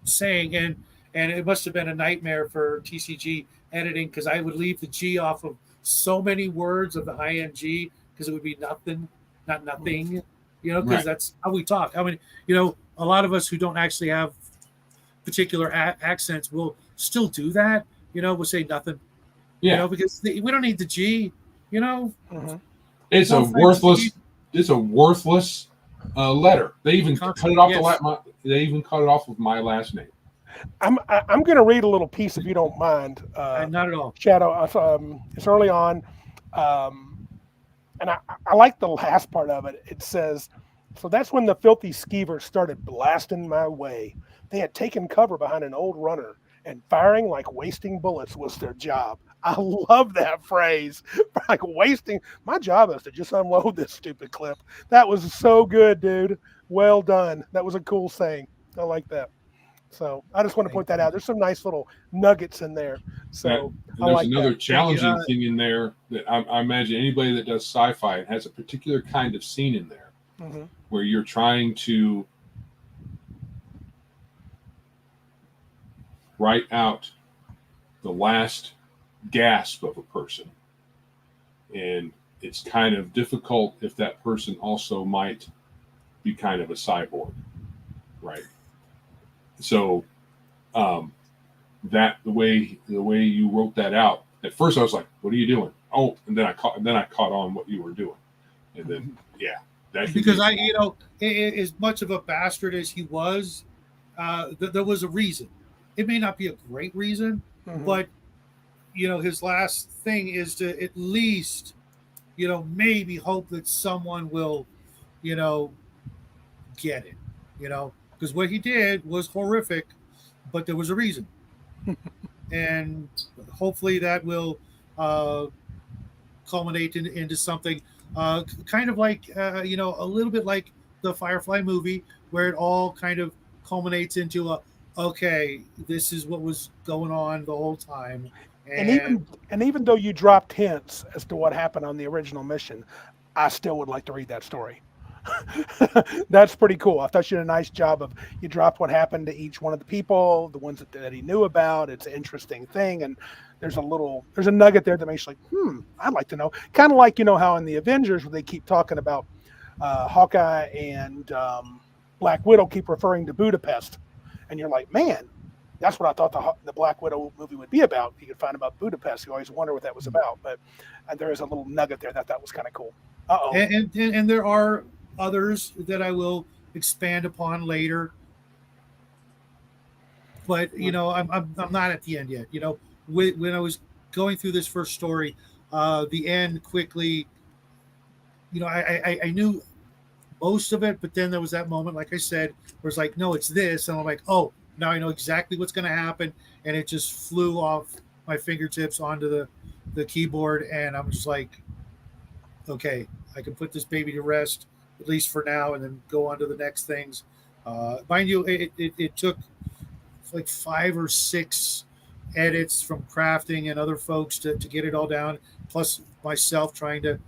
saying. And it must have been a nightmare for TCG editing, because I would leave the G off of so many words of the ING, because it would be nothing, not nothing, because that's how we talk. I mean, a lot of us who don't actually have particular accents will still do that. We'll say nothing, because we don't need the G, It's a worthless letter. They even cut it off they even cut it off with my last name. I'm going to read a little piece if you don't mind. Not at all. Shadow. It's early on, and I like the last part of it. It says, "So that's when the filthy skeevers started blasting my way. They had taken cover behind an old runner, and firing like wasting bullets was their job." I love that phrase. Like wasting. My job is to just unload this stupid clip. That was so good, dude. Well done. That was a cool saying. I like that. So I just want to point that out. There's some nice little nuggets in there. So there's another challenging thing in there that I imagine anybody that does sci-fi has a particular kind of scene in there where you're trying to write out the last gasp of a person. And it's kind of difficult if that person also might be kind of a cyborg, right? So that the way you wrote that out, at first I was like, "What are you doing?" Oh, and then I caught on what you were doing, and then because as much of a bastard as he was, there was a reason. It may not be a great reason, but his last thing is to at least maybe hope that someone will get it, because what he did was horrific, but there was a reason. And hopefully that will culminate into something kind of like a little bit like the Firefly movie, where it all kind of culminates into okay, this is what was going on the whole time. And even though you dropped hints as to what happened on the original mission, I still would like to read that story. That's pretty cool. I thought you did a nice job of you dropped what happened to each one of the people, the ones that he knew about. It's an interesting thing, and there's a nugget there that makes you like, I'd like to know. Kind of like how in the Avengers where they keep talking about Hawkeye and Black Widow keep referring to Budapest, and you're like, man, that's what I thought the Black Widow movie would be about. You could find about Budapest. You always wonder what that was about, but there is a little nugget there that was kind of cool. And there are others that I will expand upon later, but I'm not at the end yet. When I was going through this first story, the end quickly. I knew most of it, but then there was that moment, like I said, where it's like, no, it's this, and I'm like, oh, now I know exactly what's going to happen, and it just flew off my fingertips onto the keyboard, and I'm just like, okay, I can put this baby to rest, at least for now, and then go on to the next things. Mind you, it took like 5 or 6 edits from crafting and other folks to get it all down, plus myself trying to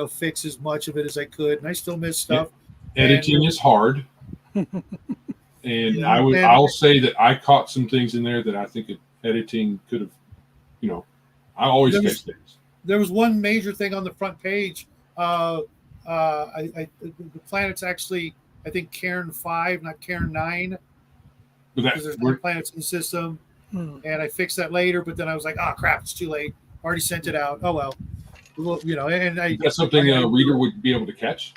fix as much of it as I could, and I still miss stuff. Editing is hard, and I'll say that I caught some things in there that I think editing could have, I always catch things. There was one major thing on the front page. The planet's actually, I think, Cairn 5, not Cairn 9, because there's 9 planets in the system, and I fixed that later. But then I was like, oh crap, it's too late. Already sent it out. Oh well, and that's something a reader would be able to catch,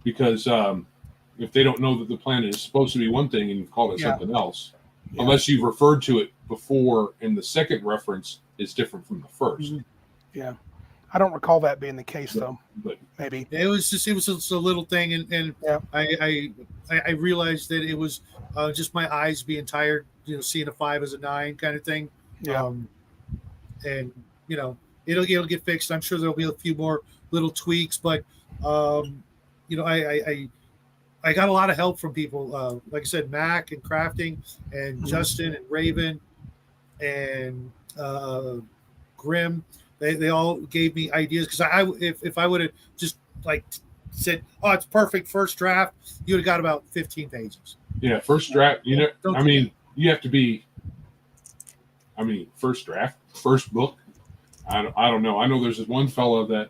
because if they don't know that the planet is supposed to be one thing and you've called it something else, unless you've referred to it before, and the second reference is different from the first. Yeah. I don't recall that being the case, though. But maybe it was just a little thing, and I realized that it was just my eyes being tired, seeing a 5 as a 9 kind of thing. Yeah. And it'll get fixed. I'm sure there'll be a few more little tweaks, but I got a lot of help from people. Like I said, Mac and Crafting, and Justin and Raven, and Grim. They all gave me ideas, because if I would have just said, oh, it's perfect first draft, you would have got about 15 pages. Yeah, first draft. You have to be. First draft, first book. I don't know. I know there's this one fellow that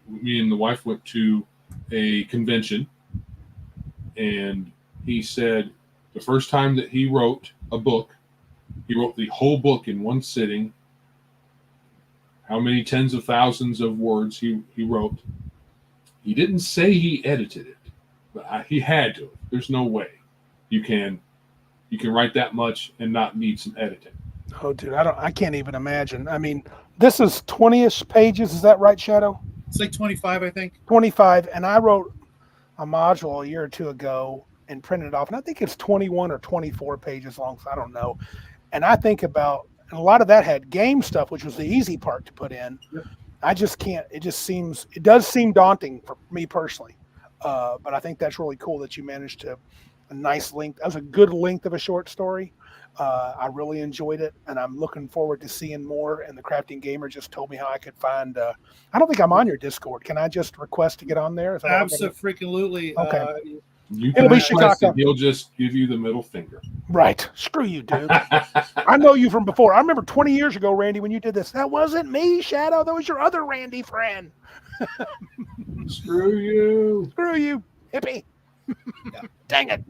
me and the wife went to a convention, and he said the first time that he wrote a book, he wrote the whole book in one sitting. How many tens of thousands of words he wrote. He didn't say he edited it, but he had to. There's no way you can write that much and not need some editing. Oh, dude, I can't even imagine. I mean, this is 20-ish pages. Is that right, Shadow? It's like 25, I think. 25, and I wrote a module a year or two ago and printed it off, and I think it's 21 or 24 pages long, so I don't know. And I think about, and a lot of that had game stuff, which was the easy part to put in. Yep. I just can't. It does seem daunting for me personally, but I think that's really cool that you managed to a nice length. That was a good length of a short story. I really enjoyed it, and I'm looking forward to seeing more. And the Crafting Gamer just told me how I could find. I don't think I'm on your Discord. Can I just request to get on there? Absolutely. Okay. You can request it. He'll just give you the middle finger. Right. Screw you, dude. I know you from before. I remember 20 years ago, Randy, when you did this. That wasn't me, Shadow. That was your other Randy friend. Screw you. Screw you, hippie. Yeah. Dang it.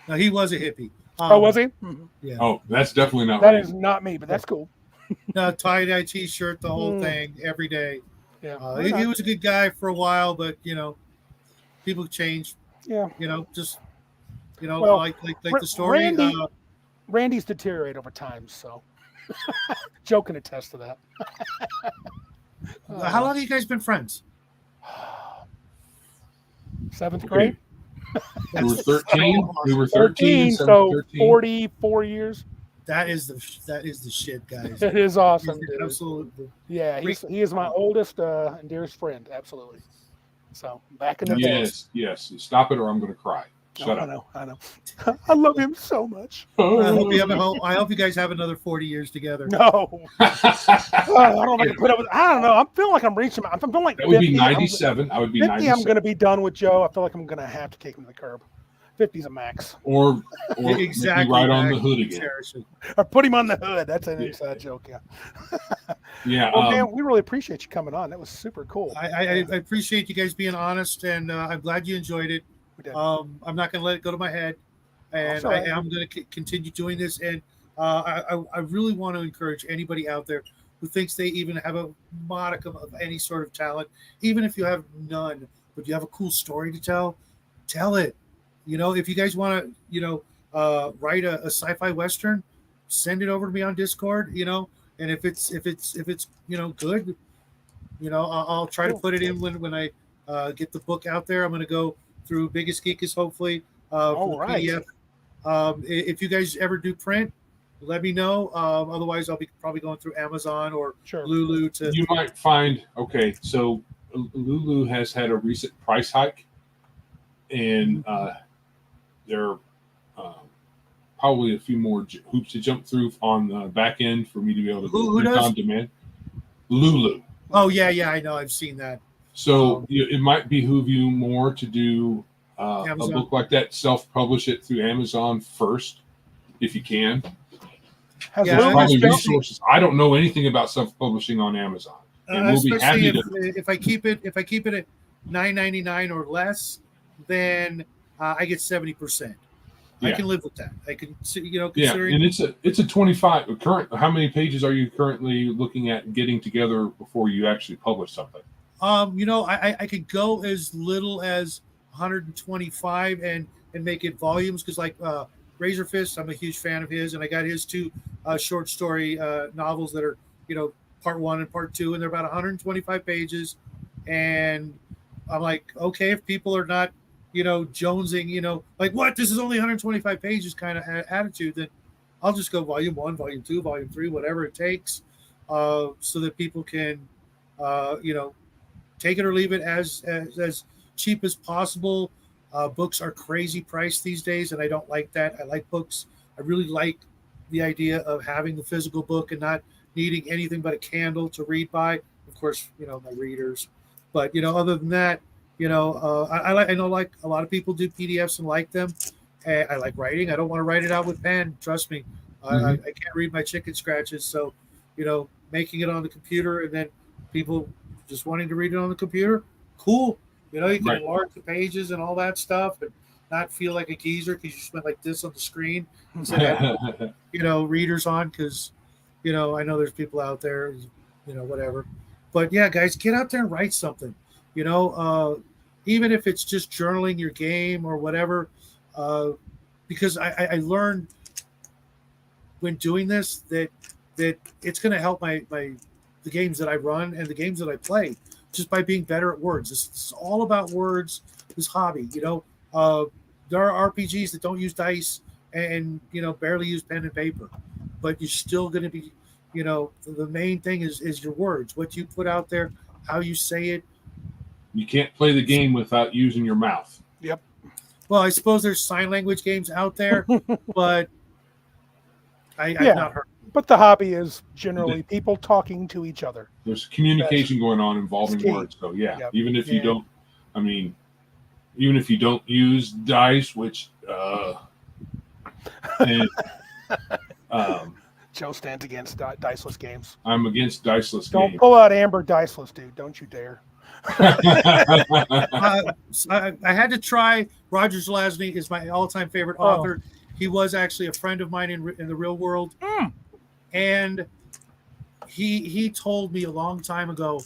No, he was a hippie. Was he? Mm-hmm. Yeah. Oh, that's definitely not That is not me, but that's cool. No, tie-dye T-shirt, the whole thing, every day. Yeah. He was a good guy for a while, but, people change. Yeah. Well, like the story. Randy's deteriorate over time, so Joe can attest to that. How long have you guys been friends? 7th grade. We were 13. We were 13. So 13. 44 years. That is the shit, guys. It is awesome, dude. Absolutely. Yeah, he is my oldest and dearest friend. Absolutely. So back in the days. Yes. Stop it, or I'm going to cry. Shut up. I know. I love him so much. I hope you guys have another 40 years together. No. I don't know. I'm feeling like I'm reaching. I'm feeling like that would 50. Be 97. I would be 50. 97. I'm going to be done with Joe. I feel like I'm going to have to kick him to the curb. 50's a max. Or exactly right on the hood again. Or put him on the hood. That's an inside joke. Yeah. Yeah. Well, man, we really appreciate you coming on. That was super cool. I appreciate you guys being honest, and I'm glad you enjoyed it. I'm not going to let it go to my head, and I am going to continue doing this. And I really want to encourage anybody out there who thinks they even have a modicum of any sort of talent, even if you have none, but you have a cool story to tell it. If you guys want to, write a sci-fi Western, send it over to me on Discord, and if it's good, I'll try to put it in when I get the book out there. I'm going to go through Biggest Geekus, hopefully, for the PDF. If you guys ever do print, let me know. Otherwise, I'll be probably going through Amazon or Lulu. You might find, so Lulu has had a recent price hike, and there are probably a few more hoops to jump through on the back end for me to be able to print on demand. Lulu. Oh, yeah, I know. I've seen that. So it might behoove you more to do a book like that, self-publish it through Amazon first, if you can. Probably resources. I don't know anything about self-publishing on Amazon, and we'll be happy to. If I keep it at $9.99 or less, then I get 70%. I can live with that. I can, considering. And it's a 25 current. How many pages are you currently looking at getting together before you actually publish something? I could go as little as 125 and make it volumes, because like Razor Fist, I'm a huge fan of his, and I got his 2 short story novels that are part 1 and part 2, and they're about 125 pages. And I'm like, okay, if people are not jonesing, like, what, this is only 125 pages kind of attitude, then I'll just go volume 1, volume 2, volume 3, whatever it takes, so that people can take it or leave it as cheap as possible. Books are crazy priced these days, and I don't like that. I like books. I really like the idea of having the physical book and not needing anything but a candle to read by. Of course, my readers. But other than that, I know like a lot of people do PDFs and like them. I like writing. I don't want to write it out with pen. Trust me, I can't read my chicken scratches. So, making it on the computer and then people just wanting to read it on the computer, cool. You can enlarge the pages and all that stuff, and not feel like a geezer because you spent like this on the screen instead of, readers on, because, I know there's people out there, whatever. But yeah, guys, get out there and write something. even if it's just journaling your game or whatever, because I learned when doing this that it's going to help the games that I run and the games that I play just by being better at words. It's all about words. This hobby, there are RPGs that don't use dice and barely use pen and paper, but you're still going to be, the main thing is your words, what you put out there, how you say it. You can't play the game without using your mouth. Yep. Well, I suppose there's sign language games out there, but I've not heard. But the hobby is generally people talking to each other. There's communication going on involving words. So even if you don't, even if you don't use dice, which Joe stands against diceless games. I'm against diceless games. Don't pull out Amber diceless, dude. Don't you dare. I had to try. Roger Zelazny is my all-time favorite author. He was actually a friend of mine in the real world. And he told me a long time ago,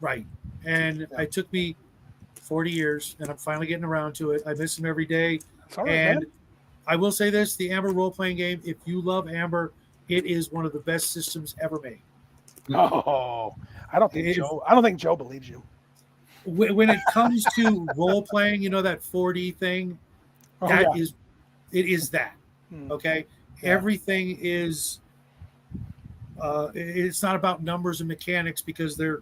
right, and it took me 40 years, and I'm finally getting around to it. I miss him every day. And I will say this, the Amber role-playing game, if you love Amber, it is one of the best systems ever made. Oh, I don't think Joe believes you. When it comes to role-playing, that 4D thing, it is that. Okay? Everything is it's not about numbers and mechanics because they're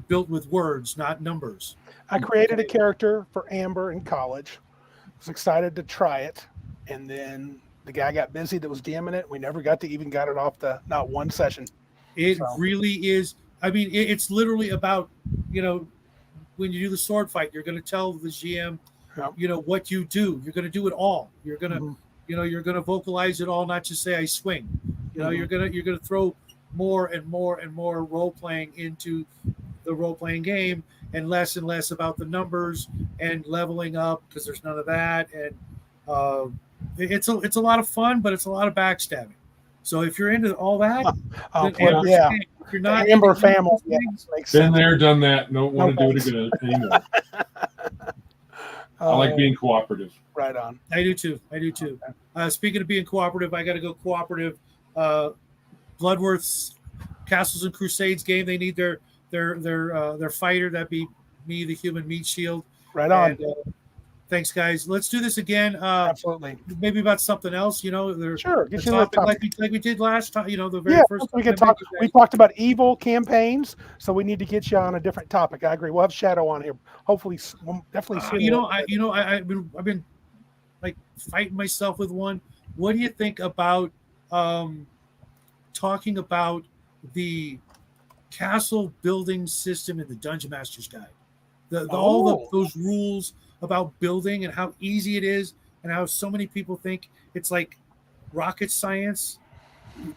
built with words, not numbers. I created a character for Amber in college. Was excited to try it, and then the guy got busy that was DMing it. We never got it off not one session. It really is. I mean, it's literally about, when you do the sword fight, you're going to tell the GM, what you do. You're going to do it all. You're going to you're going to vocalize it all, not just say I swing. You're going to throw more and more and more role playing into the role playing game, and less about the numbers and leveling up, because there's none of that. And it's a lot of fun, but it's a lot of backstabbing. So if you're into all that, if you're not Amber family, been there, done that. Don't want to do it again anymore. I like being cooperative. Right on. I do too. Speaking of being cooperative, I got to go cooperative. Bloodworth's Castles and Crusades game. They need their fighter. That'd be me, the human meat shield. Right on. And, thanks, guys. Let's do this again. Absolutely. Maybe about something else. Sure. Get you like we did last time. The very first. We can talk. We talked about evil campaigns, so we need to get you on a different topic. I agree. We'll have Shadow on here. Hopefully, we'll definitely soon. I've been like fighting myself with one. What do you think about talking about the castle building system in the Dungeon Master's Guide? Those rules about building and how easy it is, and how so many people think it's like rocket science,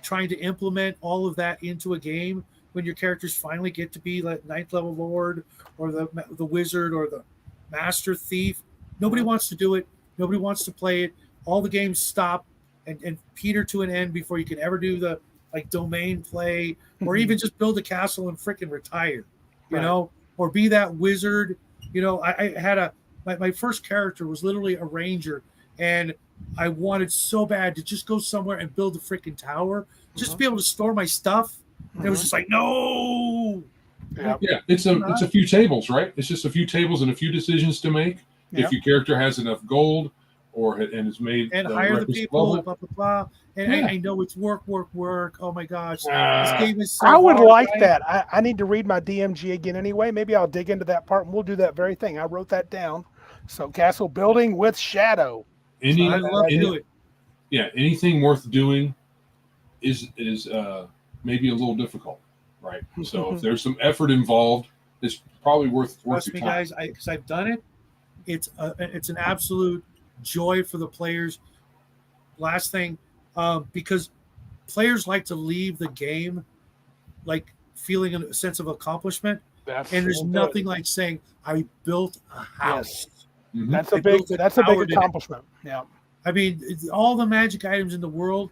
trying to implement all of that into a game when your characters finally get to be like ninth level lord or the wizard or the master thief. Nobody wants to do it. Nobody wants to play it. All the games stop and peter to an end before you can ever do the domain play, or even just build a castle and freaking retire, or be that wizard. I had my first character was literally a ranger, and I wanted so bad to just go somewhere and build a freaking tower, just to be able to store my stuff. And it was just like, no. Yeah, it's a few tables, right? It's just a few tables and a few decisions to make. Yep. If your character has enough gold, and has made and hire the people, blah blah blah. And I know it's work. Oh my gosh, this game is so I would hard, like right? that. I need to read my DMG again anyway. Maybe I'll dig into that part, and we'll do that very thing. I wrote that down. So castle building with Shadow. I'd love to do it. Yeah, anything worth doing is maybe a little difficult, right? So if there's some effort involved, it's probably worth your time. Guys, because I've done it. It's an absolute joy for the players. Last thing, because players like to leave the game like feeling a sense of accomplishment. And there's nothing like saying I built a house. Yes. Mm-hmm. That's a big accomplishment. Yeah. I mean, all the magic items in the world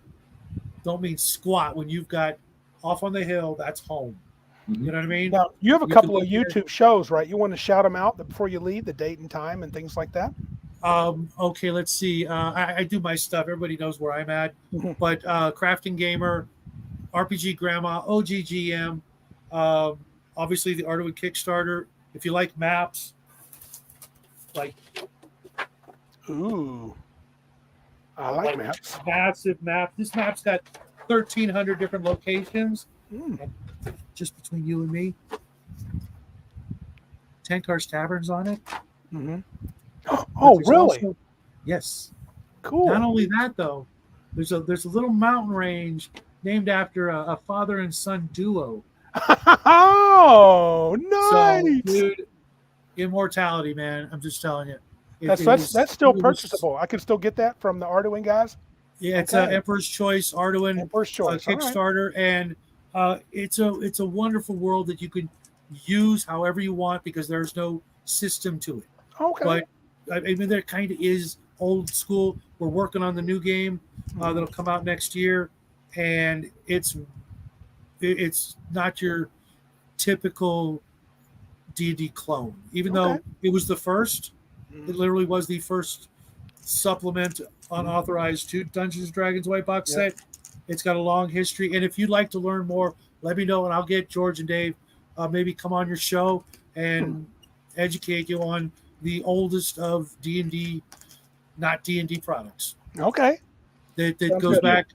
don't mean squat when you've got off on the hill, that's home. Mhm. You know what I mean? Now, you have a You couple can of look at- YouTube shows, right? You want to shout them out before you leave, the date and time and things like that? Okay, let's see. I do my stuff. Everybody knows where I'm at. Mhm. But Crafting Gamer, RPG Grandma, OGGM, obviously the Artwood Kickstarter. If you like maps, like Ooh, I like maps. massive map. This map's got 1,300 different locations. Mm. And just between you and me, 10 Cars Taverns on it. Mm-hmm. But Oh, there's really? also- yes. Cool. Not only that, though, there's a little mountain range named after a father and son duo. Oh, So, nice. dude, immortality, man. I'm just telling you. That's still purchasable. I can still get that from the Arduin guys. Yeah, it's Okay. Emperor's Choice Arduin Emperor's Choice. All right. Kickstarter, and it's a wonderful world that you can use however you want because there's no system to it. Okay. But I mean, there kind of is old school. We're working on the new game that'll come out next year, and it's not your typical D&D clone. Even though it was the first, it literally was the first supplement unauthorized to Dungeons and Dragons White Box set. It's got a long history, and if you'd like to learn more, let me know, and I'll get George and Dave maybe come on your show and educate you on the oldest of D&D, not D&D products. Okay. That Sounds goes good. back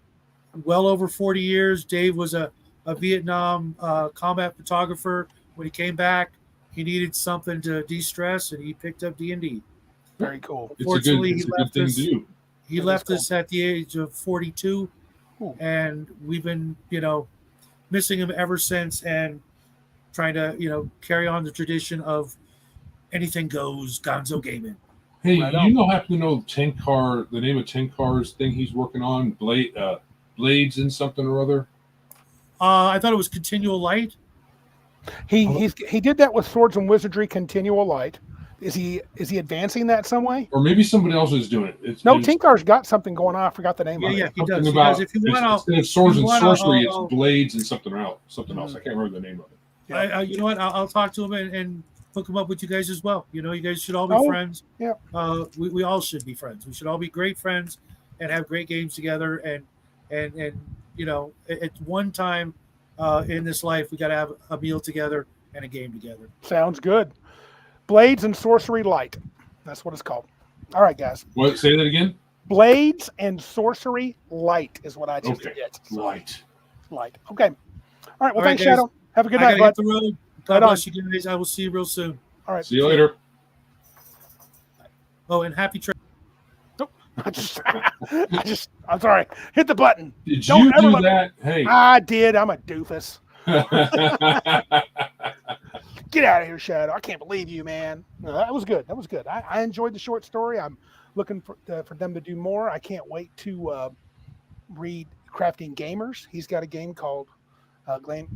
well over 40 years. Dave was a Vietnam combat photographer. When he came back, he needed something to de-stress, and he picked up D&D. Very cool. Unfortunately, It's a good thing to do. He left us at the age of 42, and we've been, missing him ever since, and trying to, carry on the tradition of anything goes, Gonzo gaming. Hey, you happen to know the name of Tenkar's thing he's working on, Blades and something or other? I thought it was Continual Light. He did that with Swords and Wizardry Continual Light. Is he advancing that some way? Or maybe somebody else is doing it. Tinkar's got something going on. I forgot the name of it. Yeah, he does. If you want, instead of Swords and Sorcery, it's Blades and something else. I can't remember the name of it. You know what? I'll talk to him and hook him up with you guys as well. You guys should all be friends. Yeah. We all should be friends. We should all be great friends and have great games together. And at one time in this life, we got to have a meal together and a game together. Sounds good. Blades and Sorcery Light. That's what it's called. All right, guys. What? Say that again. Blades and Sorcery Light is what I just get. So, Light. Okay. All right. Well, thanks, guys. Shadow. Have a good night, bud. Hit the road. God bless you guys. I will see you real soon. All right. See you later. Oh, and happy trip. I'm sorry. Hit the button. Did you do that? Hey. I did. I'm a doofus. Get out of here, Shadow. I can't believe you, man. No, that was good. I enjoyed the short story. I'm looking for them to do more. I can't wait to read Crafting Gamers. He's got a game called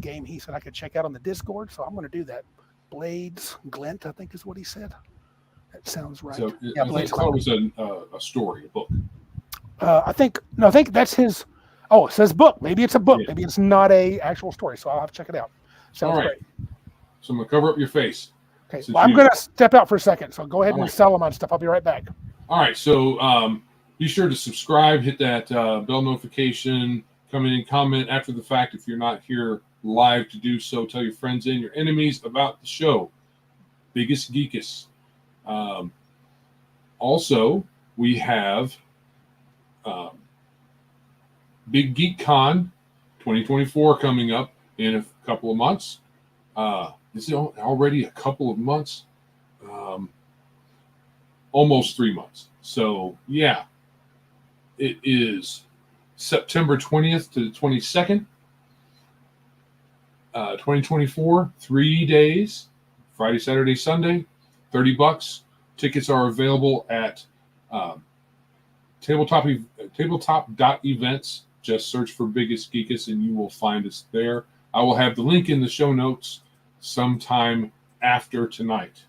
game he said I could check out on the Discord, so I'm going to do that. Blades Glint, I think is what he said. That sounds right. So yeah, I thought it was a story, a book. I think that's his. Oh, it says book. Maybe it's a book. Yeah. Maybe it's not a actual story. So I'll have to check it out. Sounds great. So I'm gonna cover up your face. Okay. Well, I'm gonna step out for a second. So go ahead and sell them on stuff. I'll be right back. All right. So be sure to subscribe. Hit that bell notification. Come in and comment after the fact if you're not here live to do so. Tell your friends and your enemies about the show. Biggest Geekus. Also, we have Big Geek Con 2024 coming up in a couple of months. Is it already a couple of months? Almost 3 months. So, yeah, it is September 20th to the 22nd, 2024, 3 days, Friday, Saturday, Sunday, $30. Tickets are available at tabletop.events. Just search for Biggest Geekus and you will find us there. I will have the link in the show notes sometime after tonight.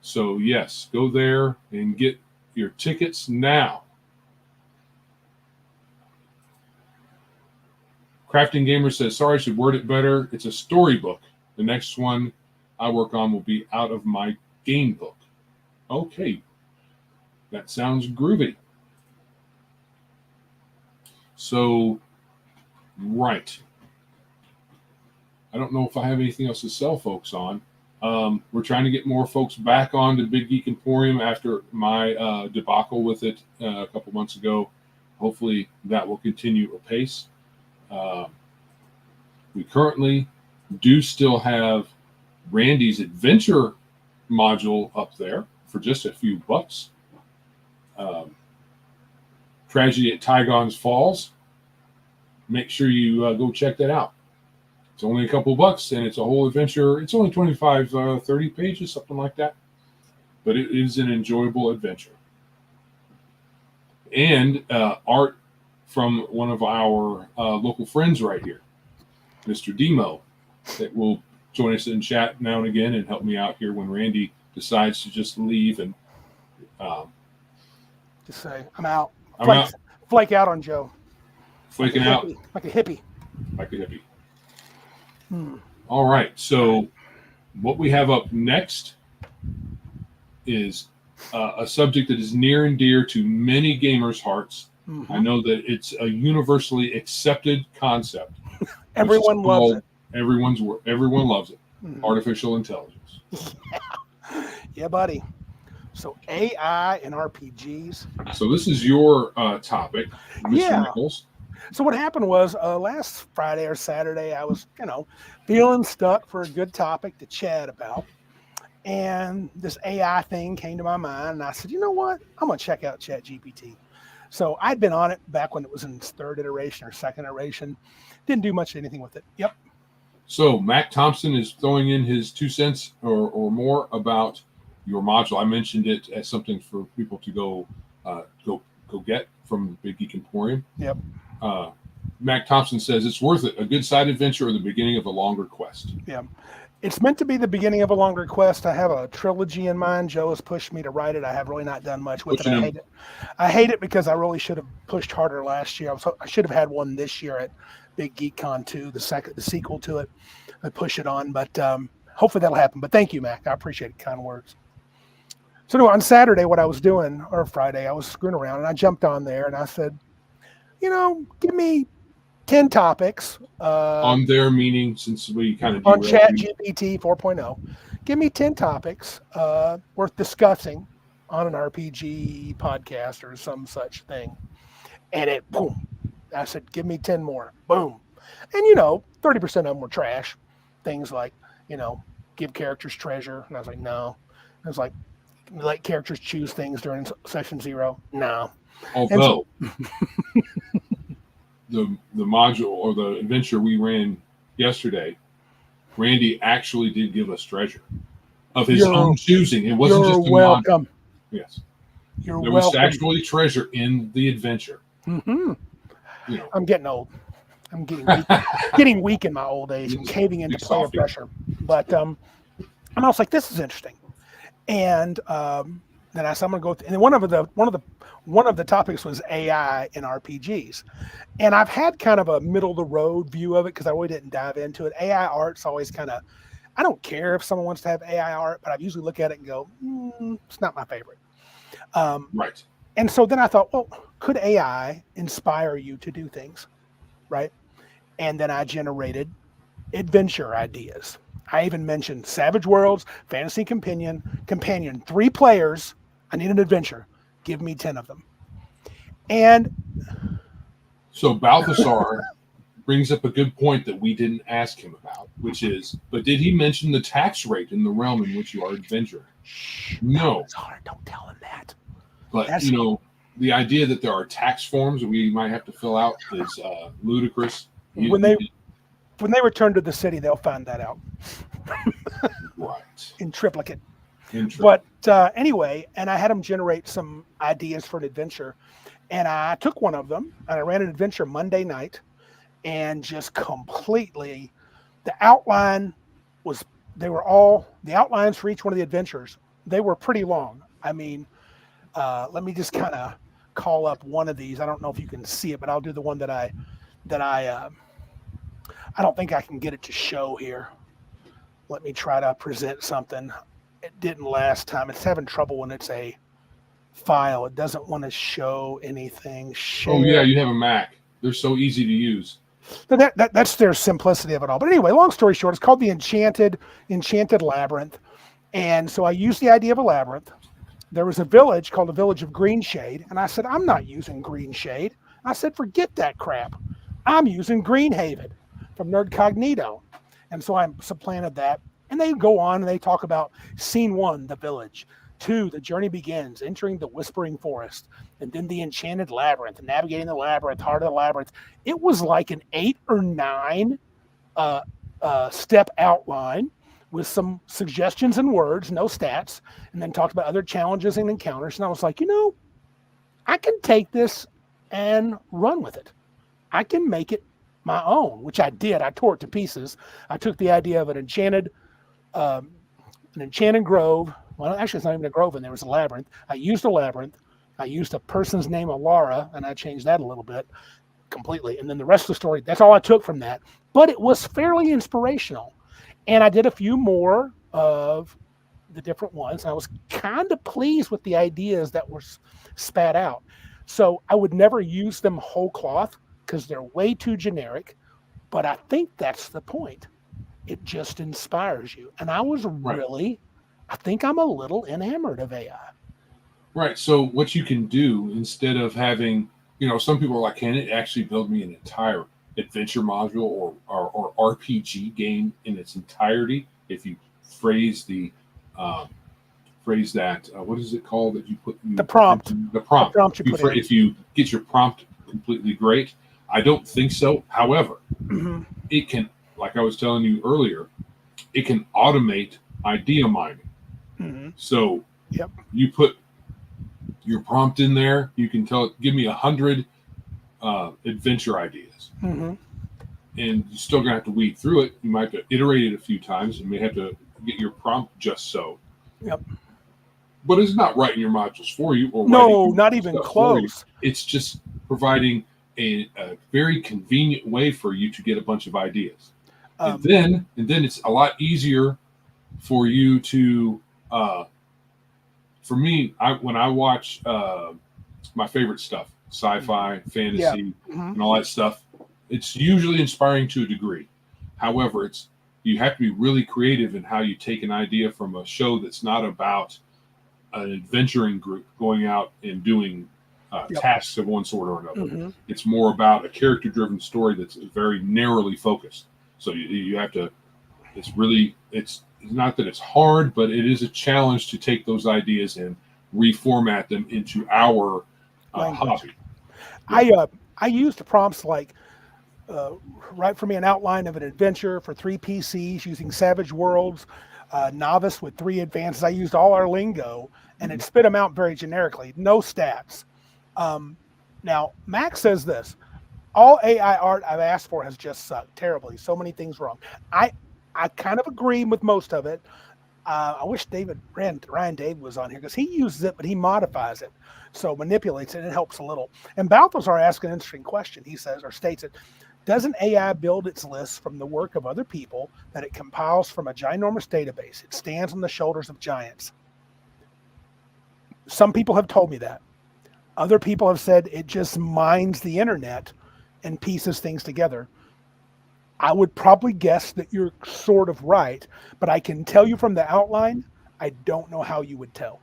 So, yes, go there and get your tickets now. Crafting Gamer says, sorry, I should word it better. It's a storybook. The next one I work on will be out of my game book. Okay. That sounds groovy. So, right. I don't know if I have anything else to sell folks on. We're trying to get more folks back on to Big Geek Emporium after my debacle with it a couple months ago. Hopefully that will continue apace. We currently do still have Randy's adventure module up there for just a few bucks. Tragedy at Tygon's Falls. Make sure you go check that out. It's only a couple bucks, and it's a whole adventure. It's only 25, 30 pages, something like that. But it is an enjoyable adventure. And art from one of our local friends right here, Mr. Demo, that will join us in chat now and again and help me out here when Randy decides to just leave and just say, I'm out. I'm out. Flake out on Joe. Flaking out. Like a hippie. Like a hippie. All right. So what we have up next is a subject that is near and dear to many gamers' hearts. Mm-hmm. I know that it's a universally accepted concept. Everyone loves it. Everyone loves it. Mm-hmm. Artificial intelligence. Yeah, buddy. So AI and RPGs. So this is your topic, Mr. Nichols. So what happened was last Friday or Saturday, I was, feeling stuck for a good topic to chat about. And this AI thing came to my mind. And I said, you know what? I'm going to check out ChatGPT. So I'd been on it back when it was in its third iteration or second iteration. Didn't do much anything with it. Yep. So Mac Thompson is throwing in his 2 cents or more about your module. I mentioned it as something for people to go get from Big Geek Emporium. Yep. Mac Thompson says it's worth it. A good side adventure or the beginning of a longer quest. Yeah. It's meant to be the beginning of a longer quest. I have a trilogy in mind. Joe has pushed me to write it. I have really not done much with it. I hate it. I hate it because I really should have pushed harder last year. I should have had one this year at Big Geek Con 2, the sequel to it. I push it on, but hopefully that'll happen. But thank you, Mac. I appreciate it. Kind words. So anyway, on Saturday, what I was doing, or Friday, I was screwing around and I jumped on there and I said, give me 10 topics. On their meaning, since we kind of on ChatGPT 4.0, give me 10 topics worth discussing on an RPG podcast or some such thing. And boom. I said, give me 10 more. Boom. And 30% of them were trash. Things like, give characters treasure. And I was like, no. I was like, let characters choose things during session 0. No. Although the module or the adventure we ran yesterday, Randy actually did give us treasure of his own choosing. It wasn't just a welcome. Module. Yes. There was actually treasure in the adventure. Mm-hmm. I'm getting old. I'm getting weak in my old age and caving into player pressure. But and I was like, this is interesting. And then I said, I'm going to go. And one of the topics was AI and RPGs. And I've had kind of a middle of the road view of it because I really didn't dive into it. AI art's always kind of, I don't care if someone wants to have AI art, but I usually look at it and go, it's not my favorite. Right. And so then I thought, well, could AI inspire you to do things? Right. And then I generated adventure ideas. I even mentioned Savage Worlds, Fantasy Companion, 3 players. I need an adventure. Give me 10 of them. And so Balthasar brings up a good point that we didn't ask him about, which is, but did he mention the tax rate in the realm in which you are adventuring? No. Balthasar, don't tell him that. But, the idea that there are tax forms we might have to fill out is ludicrous. When they return to the city, they'll find that out. Right. In triplicate. But anyway, and I had them generate some ideas for an adventure. And I took one of them and I ran an adventure Monday night and just completely, the outlines for each one of the adventures, they were pretty long. I mean, let me just kind of call up one of these. I don't know if you can see it, but I'll do the one that I I don't think I can get it to show here. Let me try to present something. It didn't last time. It's having trouble when it's a file. It doesn't want to show anything. Share. Oh yeah, you have a Mac. They're so easy to use. But that's their simplicity of it all. But anyway, long story short, it's called the Enchanted Labyrinth. And so I used the idea of a labyrinth. There was a village called the Village of Greenshade, and I said, I'm not using Greenshade. I said, forget that crap. I'm using Greenhaven from Nerd Cognito. And so I supplanted that. And they go on and they talk about scene 1, the village. 2, the journey begins, entering the Whispering Forest. And then the Enchanted Labyrinth, navigating the labyrinth, heart of the labyrinth. It was like an 8 or 9 step outline with some suggestions and words, no stats, and then talked about other challenges and encounters. And I was like, I can take this and run with it. I can make it my own, which I did. I tore it to pieces. I took the idea of an enchanted grove. Well, actually, it's not even a grove, and there was a labyrinth. I used a labyrinth. I used a person's name, Alara, and I changed that a little bit completely. And then the rest of the story, that's all I took from that. But it was fairly inspirational. And I did a few more of the different ones. I was kind of pleased with the ideas that were spat out. So I would never use them whole cloth because they're way too generic. But I think that's the point. It just inspires you. And I was I think I'm a little enamored of AI. Right. So what you can do instead of having, some people are like, can it actually build me an entire adventure module or RPG game in its entirety? If you phrase that, what is it called that you put? The prompt. The prompt. If you get your prompt completely great, I don't think so. However, it can, like I was telling you earlier, it can automate idea mining. So you put your prompt in there, you can tell it, give me 100 adventure ideas. And you're still going to have to weed through it. You might have to iterate it a few times. You may have to get your prompt just so. But it's not writing your modules for you. No, not even close. It's just providing a very convenient way for you to get a bunch of ideas. And then it's a lot easier for you to, for me, when I watch my favorite stuff, sci-fi, fantasy, and all that stuff, it's usually inspiring to a degree. However, you have to be really creative in how you take an idea from a show that's not about an adventuring group going out and doing tasks of one sort or another. It's more about a character-driven story that's very narrowly focused. So you have to. It's not that it's hard, but it is a challenge to take those ideas and reformat them into our hobby. I used prompts like write for me an outline of an adventure for 3 PCs using Savage Worlds, Novice with 3 advances. I used all our lingo, and it spit them out very generically, no stats. Now, Max says this: all AI art I've asked for has just sucked terribly. So many things wrong. I kind of agree with most of it. I wish Ryan Dave was on here because he uses it, but he modifies it. So manipulates it and it helps a little. And Balthazar asked an interesting question. He says, or states it, doesn't AI build its lists from the work of other people that it compiles from a ginormous database? It stands on the shoulders of giants. Some people have told me that. Other people have said it just mines the internet and pieces things together. I would probably guess that you're sort of right, but I can tell you from the outline, I don't know how you would tell.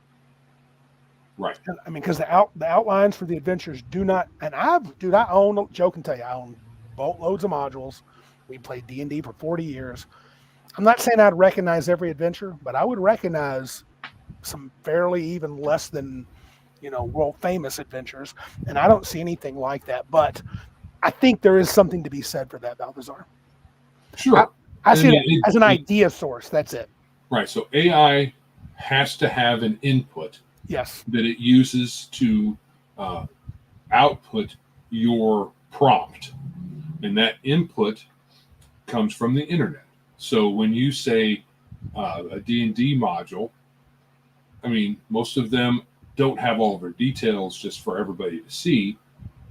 Right. I mean, because the outlines for the adventures do not, and I own, Joe can tell you, I own boatloads of modules. We played D&D for 40 years. I'm not saying I'd recognize every adventure, but I would recognize some fairly even less than, world famous adventures. And I don't see anything like that, but I think there is something to be said for that, Balthazar. Sure. I see it as an idea source. That's it. Right. So AI has to have an input that it uses to output your prompt. And that input comes from the internet. So when you say a D&D module, I mean, most of them don't have all of their details just for everybody to see,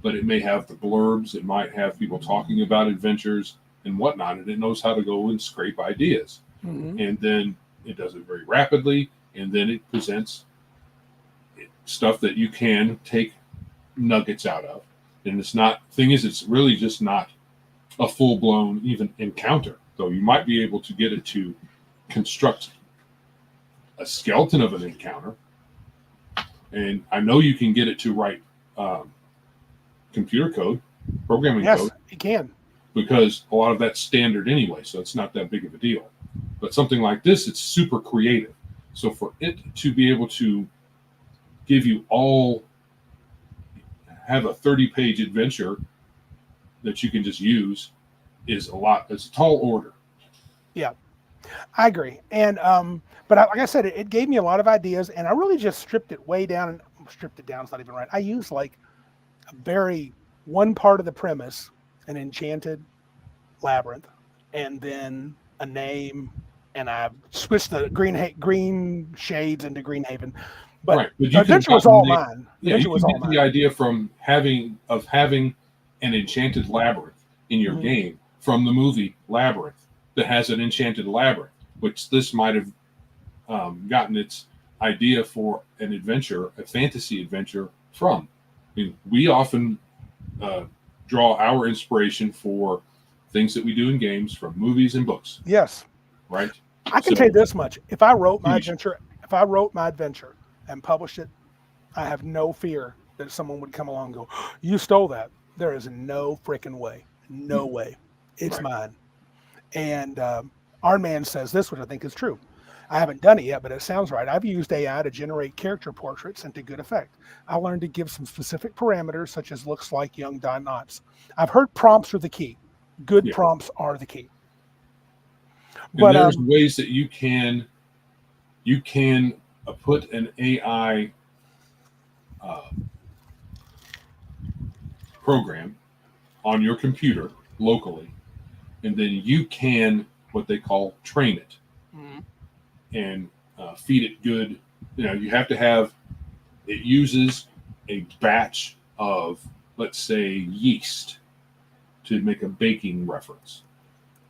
but it may have the blurbs. It might have people talking about adventures. and whatnot, and it knows how to go and scrape ideas. Mm-hmm. And then it does it very rapidly, and then it presents stuff that you can take nuggets out of. And it's really just not a full-blown even encounter, though you might be able to get it to construct a skeleton of an encounter. And I know you can get it to write computer code, programming code. Yes, you can. Because a lot of that's standard anyway, so it's not that big of a deal. But something like this, it's super creative. So for it to be able to give you have a 30-page adventure that you can just use is it's a tall order. Yeah, I agree. And but like I said, it gave me a lot of ideas, and I really just stripped it way down. And stripped it down is not even right. I used like one part of the premise, an enchanted labyrinth, and then a name, and I switched the green shades into Greenhaven. But the adventure was all mine. Yeah, you can get the idea from having an enchanted labyrinth in your game from the movie Labyrinth that has an enchanted labyrinth, which this might have gotten its idea for an adventure, a fantasy adventure from. I mean, we often draw our inspiration for things that we do in games from movies and books. Yes. Right? I can tell you this much. If I wrote my adventure and published it, I have no fear that someone would come along and go, "You stole that." There is no freaking way. No way. It's mine. And our man says this, which I think is true. I haven't done it yet, but it sounds right. I've used AI to generate character portraits and to good effect. I learned to give some specific parameters, such as looks like young Don Knotts. I've heard prompts are the key. Good prompts are the key. But there's ways that you can put an AI program on your computer locally, and then you can what they call train it and feed it good. You have to have it uses a batch of, let's say, yeast to make a baking reference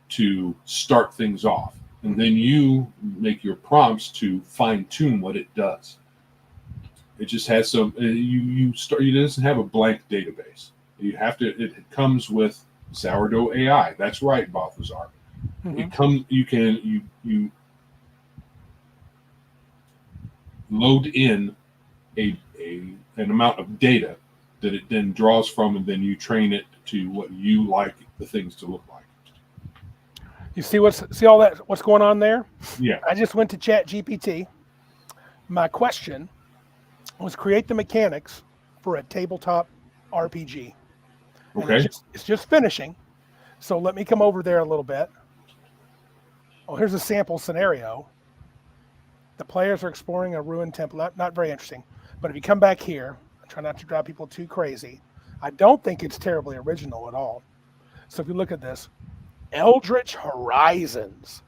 to start things off, and then you make your prompts to fine tune what it does. It just has some. It doesn't have a blank database. You have to. It comes with sourdough AI. That's right, Balthazar. It comes. You load in an amount of data that it then draws from, and then you train it to what you like the things to look like. You see all that? What's going on there? Yeah. I just went to ChatGPT. My question was create the mechanics for a tabletop RPG. Okay. It's just finishing. So let me come over there a little bit. Oh, here's a sample scenario. The players are exploring a ruined temple. Not very interesting. But if you come back here, I try not to drive people too crazy. I don't think it's terribly original at all. So if you look at this, Eldritch Horizons.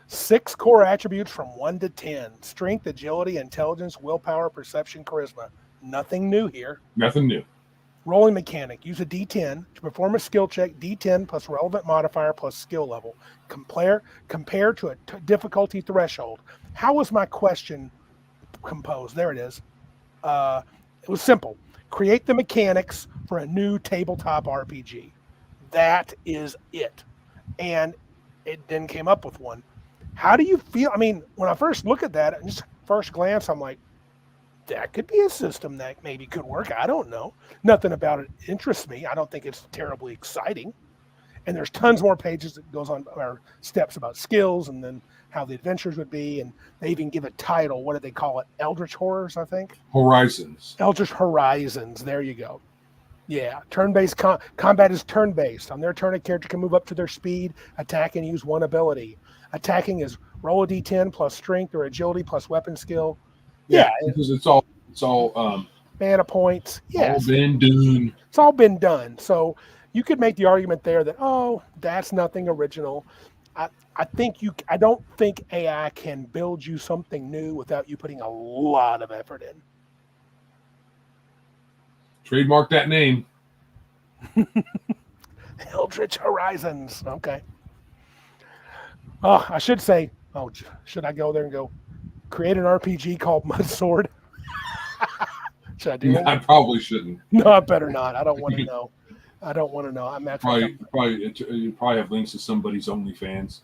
6 core attributes from 1 to 10. Strength, agility, intelligence, willpower, perception, charisma. Nothing new here. Nothing new. Rolling mechanic. Use a D10 to perform a skill check. D10 plus relevant modifier plus skill level. Compare to a difficulty threshold. How was my question composed? There it is. It was simple. Create the mechanics for a new tabletop RPG. That is it. And it then came up with one. How do you feel? I mean, when I first look at that, just first glance, I'm like, that could be a system that maybe could work. I don't know. Nothing about it interests me. I don't think it's terribly exciting. And there's tons more pages that goes on, or steps about skills and then how the adventures would be. And they even give a title. What do they call it? Eldritch Horrors, I think. Horizons. Eldritch Horizons. There you go. Yeah, turn-based combat is turn-based. On their turn, a character can move up to their speed, attack, and use one ability. Attacking is roll a d10 plus strength or agility plus weapon skill. Yeah, because it's all mana points. Yeah, all been done. It's all been done. So you could make the argument there that that's nothing original. I don't think AI can build you something new without you putting a lot of effort in. Trademark that name. Eldritch Horizons. Okay. Oh, I should say, should I go there and go create an RPG called Mud Sword? Should I do that? I probably shouldn't. No, I better not. I don't want to know. I don't want to know. I'm probably you probably have links to somebody's OnlyFans.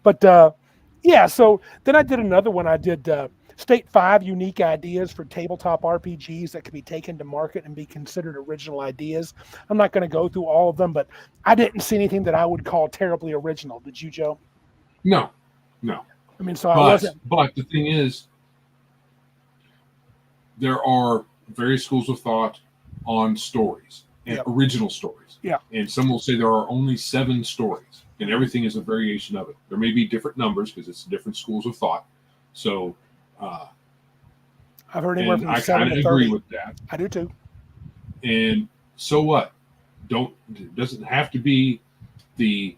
But yeah, so then I did another one. I did state 5 unique ideas for tabletop RPGs that could be taken to market and be considered original ideas. I'm not going to go through all of them, but I didn't see anything that I would call terribly original. Did you, Joe? No. I mean, I wasn't. But the thing is, there are various schools of thought on stories and original stories. Yeah. And some will say there are only 7 stories, and everything is a variation of it. There may be different numbers because it's different schools of thought. So I've heard anywhere from I 7 kind to of 30. agree with that. I do too. And so what? It doesn't have to be the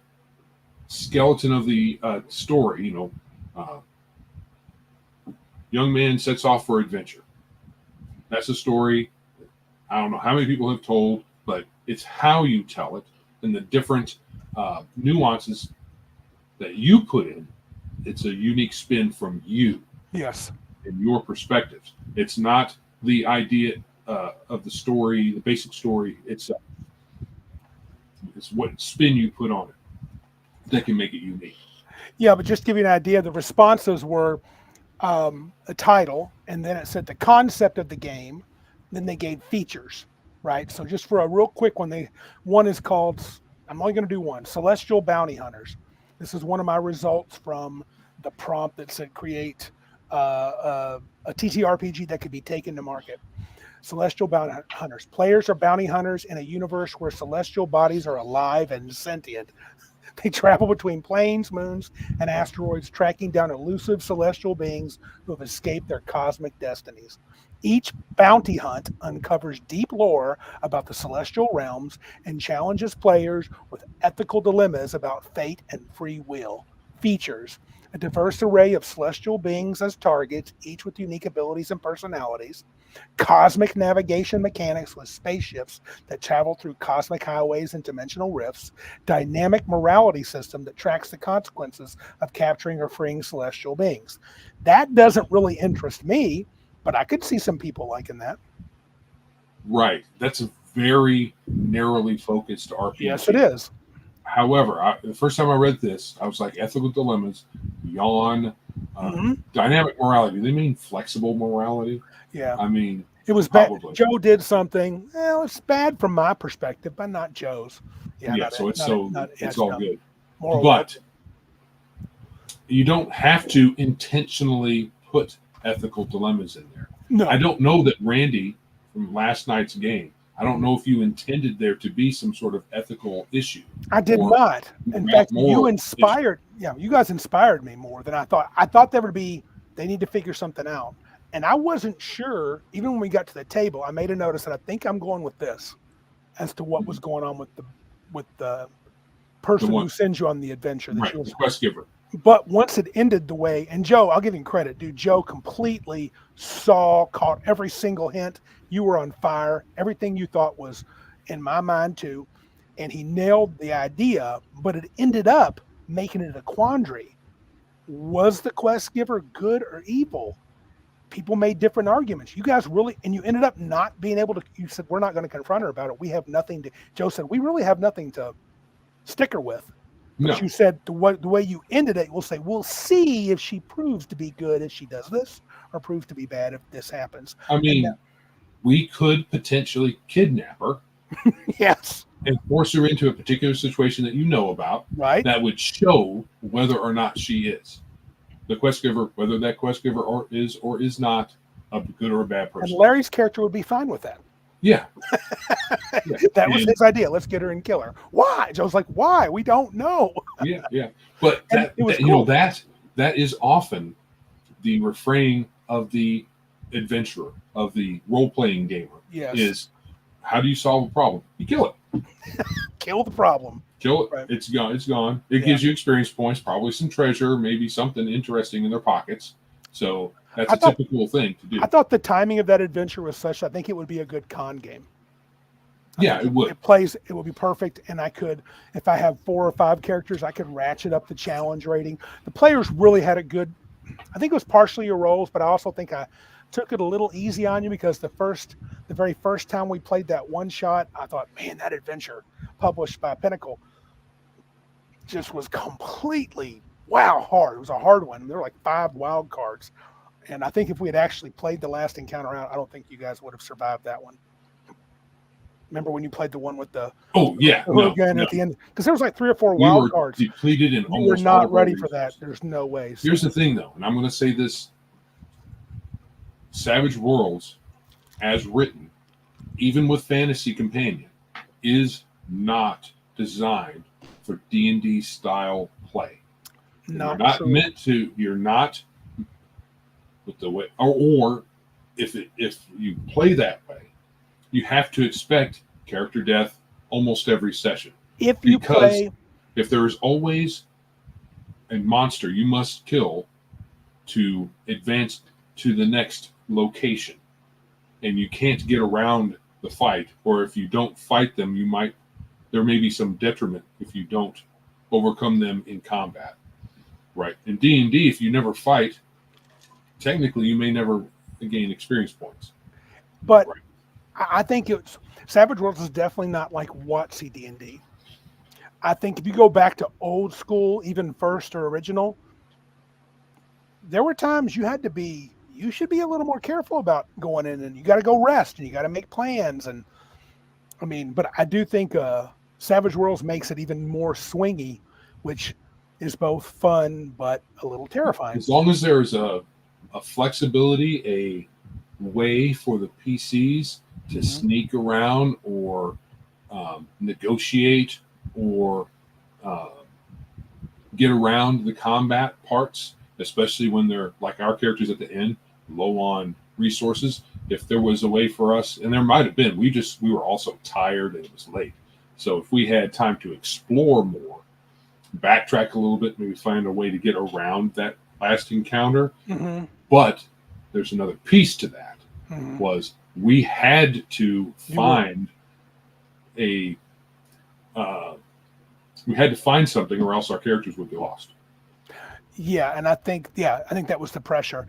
skeleton of the story. Young man sets off for adventure. That's a story. I don't know how many people have told, but it's how you tell it and the different nuances that you put in. It's a unique spin from you. Yes. And your perspectives. It's not the idea of the story, the basic story itself. It's what spin you put on it that can make it unique. Yeah, but just to give you an idea, the responses were a title, and then it said the concept of the game. Then they gave features, right? So just for a real quick one, one is called, I'm only going to do one, Celestial Bounty Hunters. This is one of my results from the prompt that said create a TTRPG that could be taken to market. Celestial Bounty Hunters. Players are bounty hunters in a universe where celestial bodies are alive and sentient. They travel between planes, moons, and asteroids, tracking down elusive celestial beings who have escaped their cosmic destinies. Each bounty hunt uncovers deep lore about the celestial realms and challenges players with ethical dilemmas about fate and free will. Features a diverse array of celestial beings as targets, each with unique abilities and personalities. Cosmic navigation mechanics with spaceships that travel through cosmic highways and dimensional rifts. Dynamic morality system that tracks the consequences of capturing or freeing celestial beings. That doesn't really interest me, but I could see some people liking that. Right. That's a very narrowly focused RPG. Yes, it is. However, the first time I read this, I was like, ethical dilemmas, yawn, dynamic morality. Do they mean flexible morality? Yeah. I mean, it was bad. Joe did something. Well, it's bad from my perspective, but not Joe's. Yeah. So it's all good. But you don't have to intentionally put ethical dilemmas in there. No. I don't know that Randy from last night's game. I don't know if you intended there to be some sort of ethical issue. I did not. In fact, you inspired. Yeah, you guys inspired me more than I thought. I thought there would be. They need to figure something out. And I wasn't sure, even when we got to the table, I made a notice that I think I'm going with this as to what was going on with the person who sends you on the adventure. Right, the quest giver. But once it ended the way, and Joe, I'll give him credit, dude. Joe completely caught every single hint. You were on fire. Everything you thought was in my mind too. And he nailed the idea, but it ended up making it a quandary. Was the quest giver good or evil? People made different arguments. You guys really, and you ended up not being able to, you said, we're not going to confront her about it. We have nothing to, Joe said, we really have nothing to stick her with. But no. You said the way you ended it, we'll say, we'll see if she proves to be good if she does this or proves to be bad if this happens. I mean, we could potentially kidnap her. Yes. And force her into a particular situation that you know about. Right. That would show whether or not she is the quest giver, whether that quest giver is not a good or a bad person. And Larry's character would be fine with that. Yeah. That was his idea. Let's get her and kill her. Why? Joe's like, why? We don't know. Yeah. But that cool. You know, that is often the refrain of the adventurer, of the role-playing gamer. Yes. Is how do you solve a problem? You kill it. Kill the problem. Kill it. Right. It's gone. It gives you experience points, probably some treasure, maybe something interesting in their pockets. So that's a typical thing to do. I thought the timing of that adventure was such, I think it would be a good con game. Yeah, it would. It would be perfect. And I could, if I have 4 or 5 characters, I could ratchet up the challenge rating. The players really had a good, I think it was partially your roles, but I also think I took it a little easy on you because the very first time we played that one shot, I thought, man, that adventure published by Pinnacle just was completely hard. It was a hard one. There were like 5 wild cards. And I think if we had actually played the last encounter out, I don't think you guys would have survived that one. Remember when you played the one with the hurricane at the end? Because there was like 3 or 4 wild cards. Depleted in we were not ready for that. There's no way. Here's the thing, though, and I'm going to say this: Savage Worlds, as written, even with Fantasy Companion, is not designed for D&D style play. You're not meant to. You're not with the way, or if you play that way, you have to expect character death almost every session. If there is always a monster you must kill to advance to the next location, and you can't get around the fight, or if you don't fight them, there may be some detriment if you don't overcome them in combat. Right. In D&D, if you never fight, technically you may never gain experience points. But right. I think Savage Worlds is definitely not like WotC D&D. I think if you go back to old school, even first or original, there were times you should be a little more careful about going in, and you got to go rest and you got to make plans. And but I do think Savage Worlds makes it even more swingy, which is both fun but a little terrifying. As long as there's a flexibility, a way for the PCs to sneak around or negotiate or get around the combat parts, especially when they're like our characters at the end, low on resources. If there was a way for us, and there might have been, we were also tired and it was late. So if we had time to explore more, backtrack a little bit, maybe find a way to get around that last encounter. But there's another piece to that. Was we had to find we had to find something, or else our characters would be lost. Yeah, and I think that was the pressure.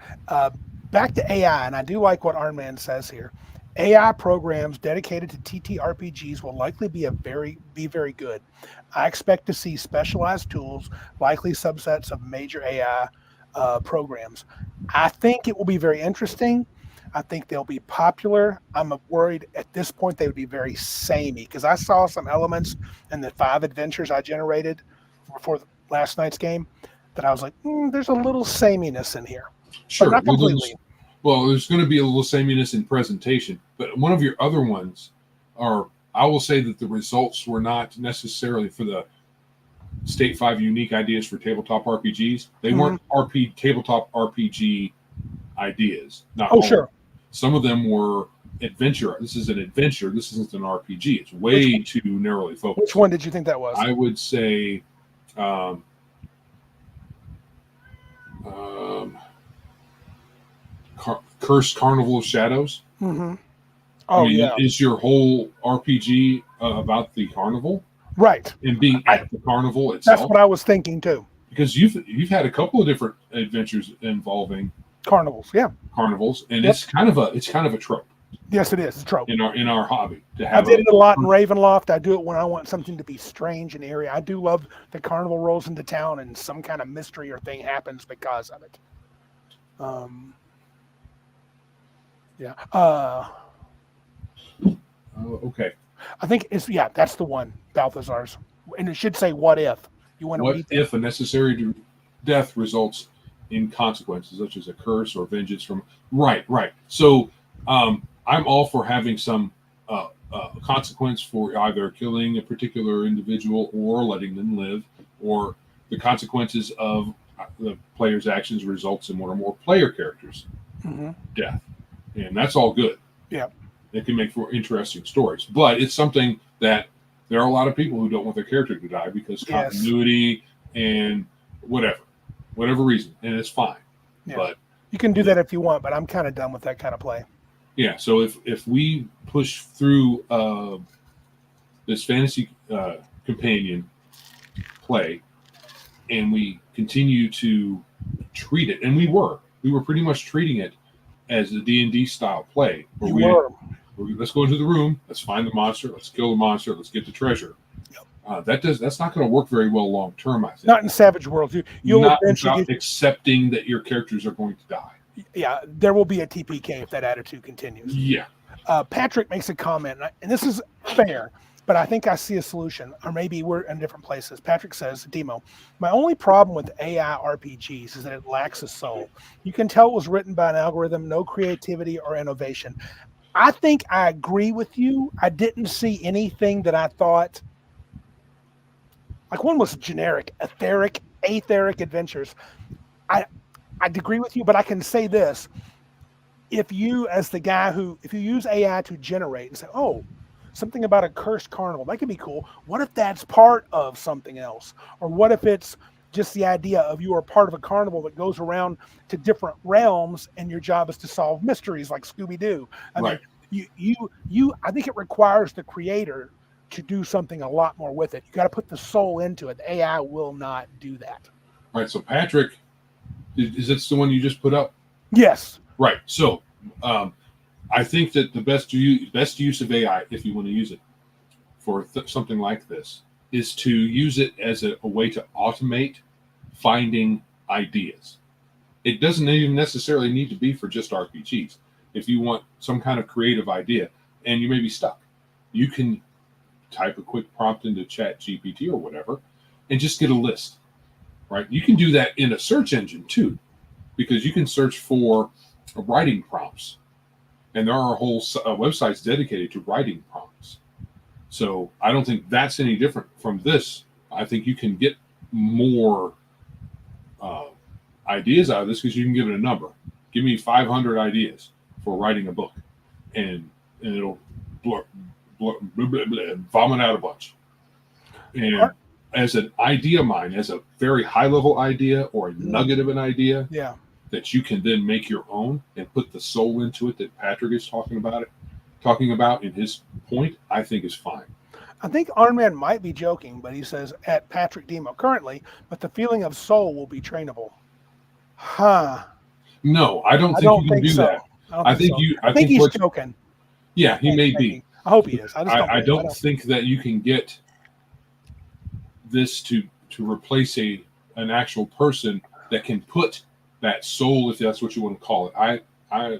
Back to AI, and I do like what Iron Man says here. AI programs dedicated to ttrpgs will likely be very good. I expect to see specialized tools, likely subsets of major AI programs. I think it will be very interesting. I think they'll be popular. I'm worried at this point they would be very samey, because I saw some elements in the 5 adventures I generated for last night's game that I was like, there's a little sameness in here. Sure. But not completely. Well, there's going to be a little sameness in presentation, but one of your other ones are, I will say that the results were not necessarily for the State 5 unique ideas for tabletop RPGs. They weren't tabletop RPG ideas. Sure. Some of them were adventure. This is an adventure. This isn't an RPG. It's way too narrowly focused. Which one did you think that was? I would say Cursed Carnival of Shadows. Is your whole RPG about the carnival? Right. And being at the carnival itself? That's what I was thinking too. Because you've had a couple of different adventures involving carnivals, and it's kind of a trope. Yes, it is a trope in our hobby. I did it a lot in Ravenloft. I do it when I want something to be strange and eerie. I do love the carnival rolls into town and some kind of mystery or thing happens because of it. Okay. I think that's the one, Balthazar's, and it should say "What if." You want to read if a necessary death results in consequences such as a curse or vengeance from right. So I'm all for having some consequence for either killing a particular individual or letting them live, or the consequences of the player's actions results in one or more player characters' death, and that's all good. Yeah, it can make for interesting stories, but it's something that there are a lot of people who don't want their character to die because continuity and whatever reason, and it's fine. Yeah. But you can do that if you want, but I'm kind of done with that kind of play. Yeah, so if we push through this fantasy companion play, and we continue to treat it, and we were pretty much treating it as a D&D style play, where let's go into the room, let's find the monster, let's kill the monster, let's get the treasure. That's not going to work very well long term, I think. Not in Savage Worlds. You'll not eventually without accepting that your characters are going to die. Yeah, there will be a TPK if that attitude continues. Yeah. Patrick makes a comment, and this is fair, but I think I see a solution, or maybe we're in different places. Patrick says, Demo, my only problem with AI RPGs is that it lacks a soul. You can tell it was written by an algorithm, no creativity or innovation. I think I agree with you. I didn't see anything that I thought, like one was generic, etheric adventures. I agree with you, but I can say this. If you, as the guy if you use AI to generate and say, oh, something about a cursed carnival, that could be cool. What if that's part of something else? Or what if it's just the idea of you are part of a carnival that goes around to different realms and your job is to solve mysteries like Scooby-Doo? I mean, I think it requires the creator to do something a lot more with it. You got to put the soul into it. The AI will not do that. All right. So Patrick, is this the one you just put up? Yes. Right. So I think that the best use of AI, if you want to use it for something like this, is to use it as a way to automate finding ideas. It doesn't even necessarily need to be for just RPGs. If you want some kind of creative idea and you may be stuck, you can type a quick prompt into Chat GPT or whatever and just get a list, right? You can do that in a search engine too, because you can search for writing prompts, and there are whole websites dedicated to writing prompts. So I don't think that's any different from this. I think you can get more ideas out of this because you can give it a number. Give me 500 ideas for writing a book, and it'll vomit out a bunch. And as an idea mine, as a very high level idea or a nugget of an idea, that you can then make your own and put the soul into it that Patrick is talking about in his point, I think is fine. I think Arnman might be joking, but he says at Patrick Demo currently, but the feeling of soul will be trainable. Huh. No, I don't think you can do that. I think he's joking. Yeah, he may be. I hope he is. I don't think that you can get this to replace an actual person that can put that soul, if that's what you want to call it. I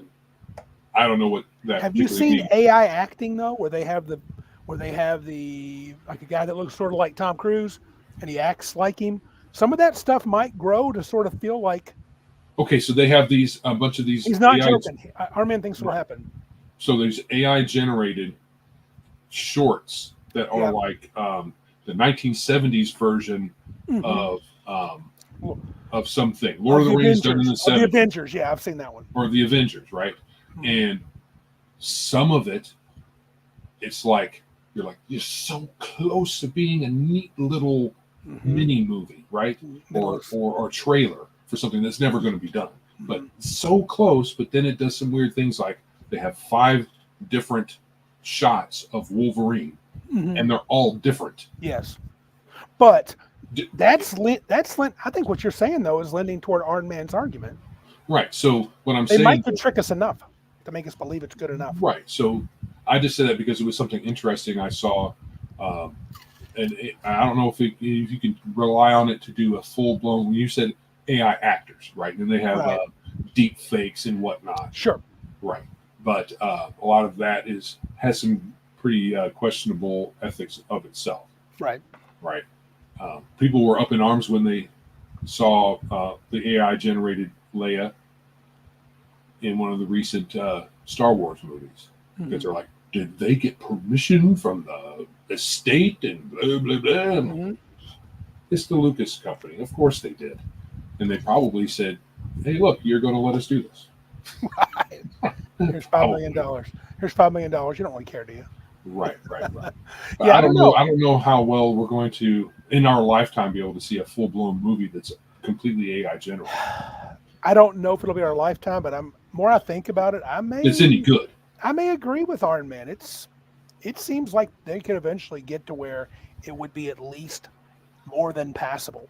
don't know what that. Have you seen means. AI acting though, where they have the like a guy that looks sort of like Tom Cruise and he acts like him? Some of that stuff might grow to sort of feel like. Okay, so they have a bunch of these. He's not joking. Our man thinks it'll happen. So there's AI generated shorts that are like the 1970s version of something. Lord of the Rings done in the 70s. The Avengers, yeah, I've seen that one. Or the Avengers, right? Mm-hmm. And some of it, it's like you're so close to being a neat little mini movie, right? Or trailer for something that's never going to be done. But so close, but then it does some weird things like they have 5 different shots of Wolverine, and they're all different. Yes. But that's I think what you're saying though is lending toward Arnman's argument. Right. So what I'm saying, they might trick us enough to make us believe it's good enough. Right. So I just said that because it was something interesting I saw, and I don't know if you can rely on it to do a full blown. When you said AI actors, right, and they have deep fakes and whatnot. Sure. Right. But a lot of that has some pretty questionable ethics of itself. Right. Right. People were up in arms when they saw the AI generated Leia in one of the recent Star Wars movies, because they're like, did they get permission from the estate and blah blah blah? It's the Lucas company, of course they did, and they probably said, "Hey, look, you're going to let us do this." Right. Here's $5 million. Here's $5 million. You don't really care, do you? Right. Yeah, I don't know. I don't know how well we're going to, in our lifetime, be able to see a full blown movie that's completely AI generated. I don't know if it'll be our lifetime, but more I think about it, it's any good. I may agree with Arnman. it seems like they could eventually get to where it would be at least more than passable.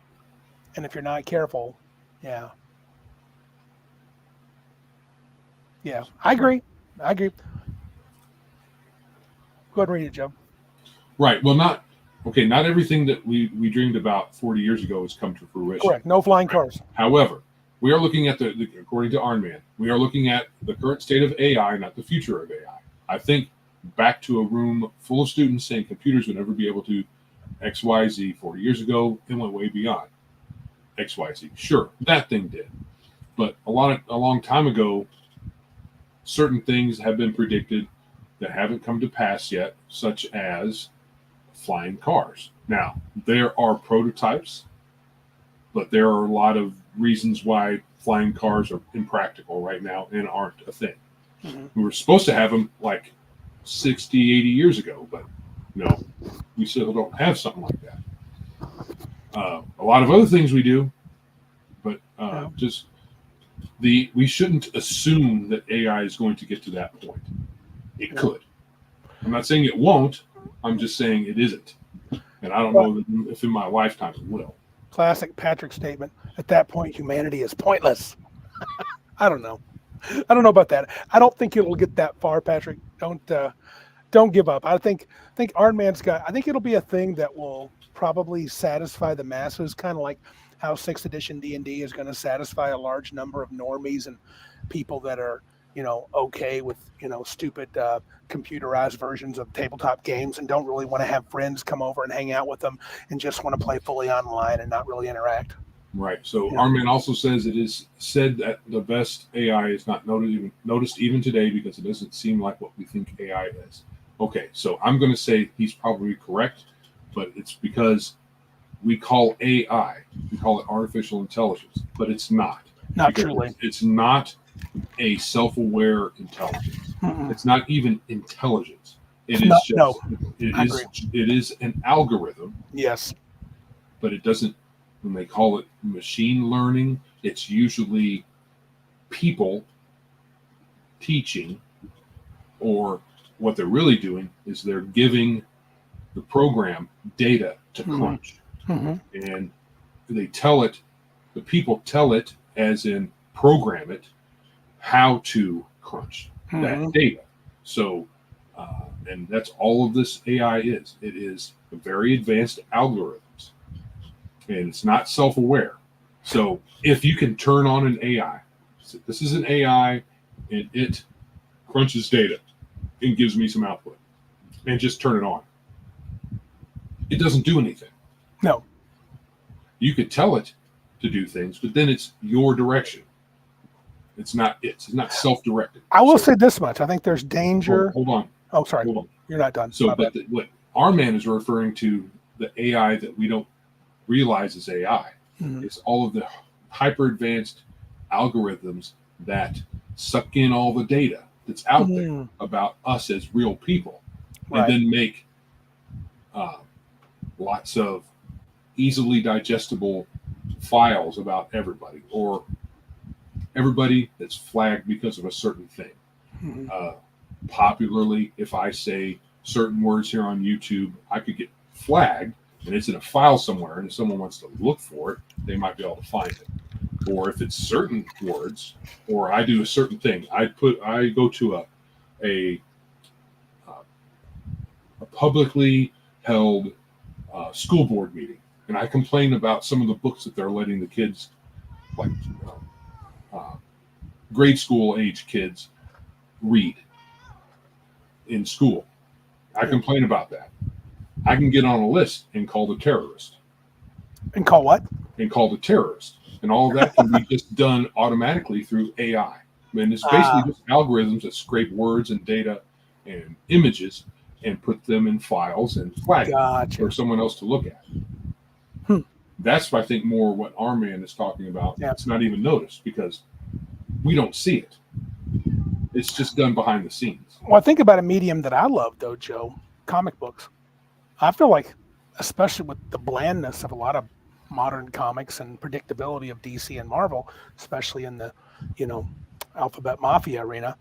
And if you're not careful, yeah. Yeah, I agree. I agree. Go ahead and read it, Joe. Right. Well, not everything that we dreamed about 40 years ago has come to fruition. Correct. No flying cars. However, we are looking at according to Arnman, we are looking at the current state of AI, not the future of AI. I think back to a room full of students saying computers would never be able to XYZ 40 years ago, it went way beyond XYZ. Sure, that thing did. But a long time ago, certain things have been predicted that haven't come to pass yet, such as flying cars. Now, there are prototypes, but there are a lot of reasons why flying cars are impractical right now and aren't a thing. Mm-hmm. We were supposed to have them like 60, 80 years ago, but no, we still don't have something like that. A lot of other things we do, but we shouldn't assume that AI is going to get to that point. It could. I'm not saying it won't. I'm just saying it isn't. And I don't know if in my lifetime it will. Classic Patrick statement. At that point, humanity is pointless. I don't know. I don't know about that. I don't think it'll get that far, Patrick. Don't give up. I think Ironman's got. I think it'll be a thing that will probably satisfy the masses, kind of like how 6th edition D&D is going to satisfy a large number of normies and people that are, okay with, stupid computerized versions of tabletop games and don't really want to have friends come over and hang out with them and just want to play fully online and not really interact. Right. So Armin also says it is said that the best AI is not noticed even today because it doesn't seem like what we think AI is. Okay, so I'm going to say he's probably correct, but it's because we call AI, we call it artificial intelligence, but it's not. Not truly. It's not a self-aware intelligence. Mm-mm. It's not even intelligence. It is an algorithm. Yes. But it doesn't, when they call it machine learning, it's usually people teaching, or what they're really doing is they're giving the program data to crunch. Mm-hmm. And they tell it, the people tell it, as in program it, how to crunch that data. So, and that's all of this AI is. It is very advanced algorithms, and it's not self-aware. So if you can turn on an AI, so this is an AI, and it crunches data and gives me some output, and just turn it on. It doesn't do anything. No. You could tell it to do things, but then it's your direction. It's not self-directed. I will say this much. I think there's danger. Hold on. Oh, sorry. Hold on. You're not done. So what our man is referring to, the AI that we don't realize is AI, is all of the hyper-advanced algorithms that suck in all the data that's out there about us as real people, and then make lots of easily digestible files about everybody, or everybody that's flagged because of a certain thing. Popularly, if I say certain words here on YouTube, I could get flagged, and it's in a file somewhere, and if someone wants to look for it, they might be able to find it. Or if it's certain words, or I do a certain thing, I go to a publicly held school board meeting, and I complain about some of the books that they're letting the kids, like grade school age kids, read in school. I complain about that. I can get on a list and call the terrorist. And call what? And call the terrorist. And all of that can be just done automatically through AI. I mean, it's basically just algorithms that scrape words and data and images and put them in files and flag them for someone else to look at. That's, I think, more what our man is talking about. Yeah. It's not even noticed because we don't see it. It's just done behind the scenes. Well, I think about a medium that I love, though, Joe, comic books. I feel like, especially with the blandness of a lot of modern comics and predictability of DC and Marvel, especially in the, Alphabet Mafia arena,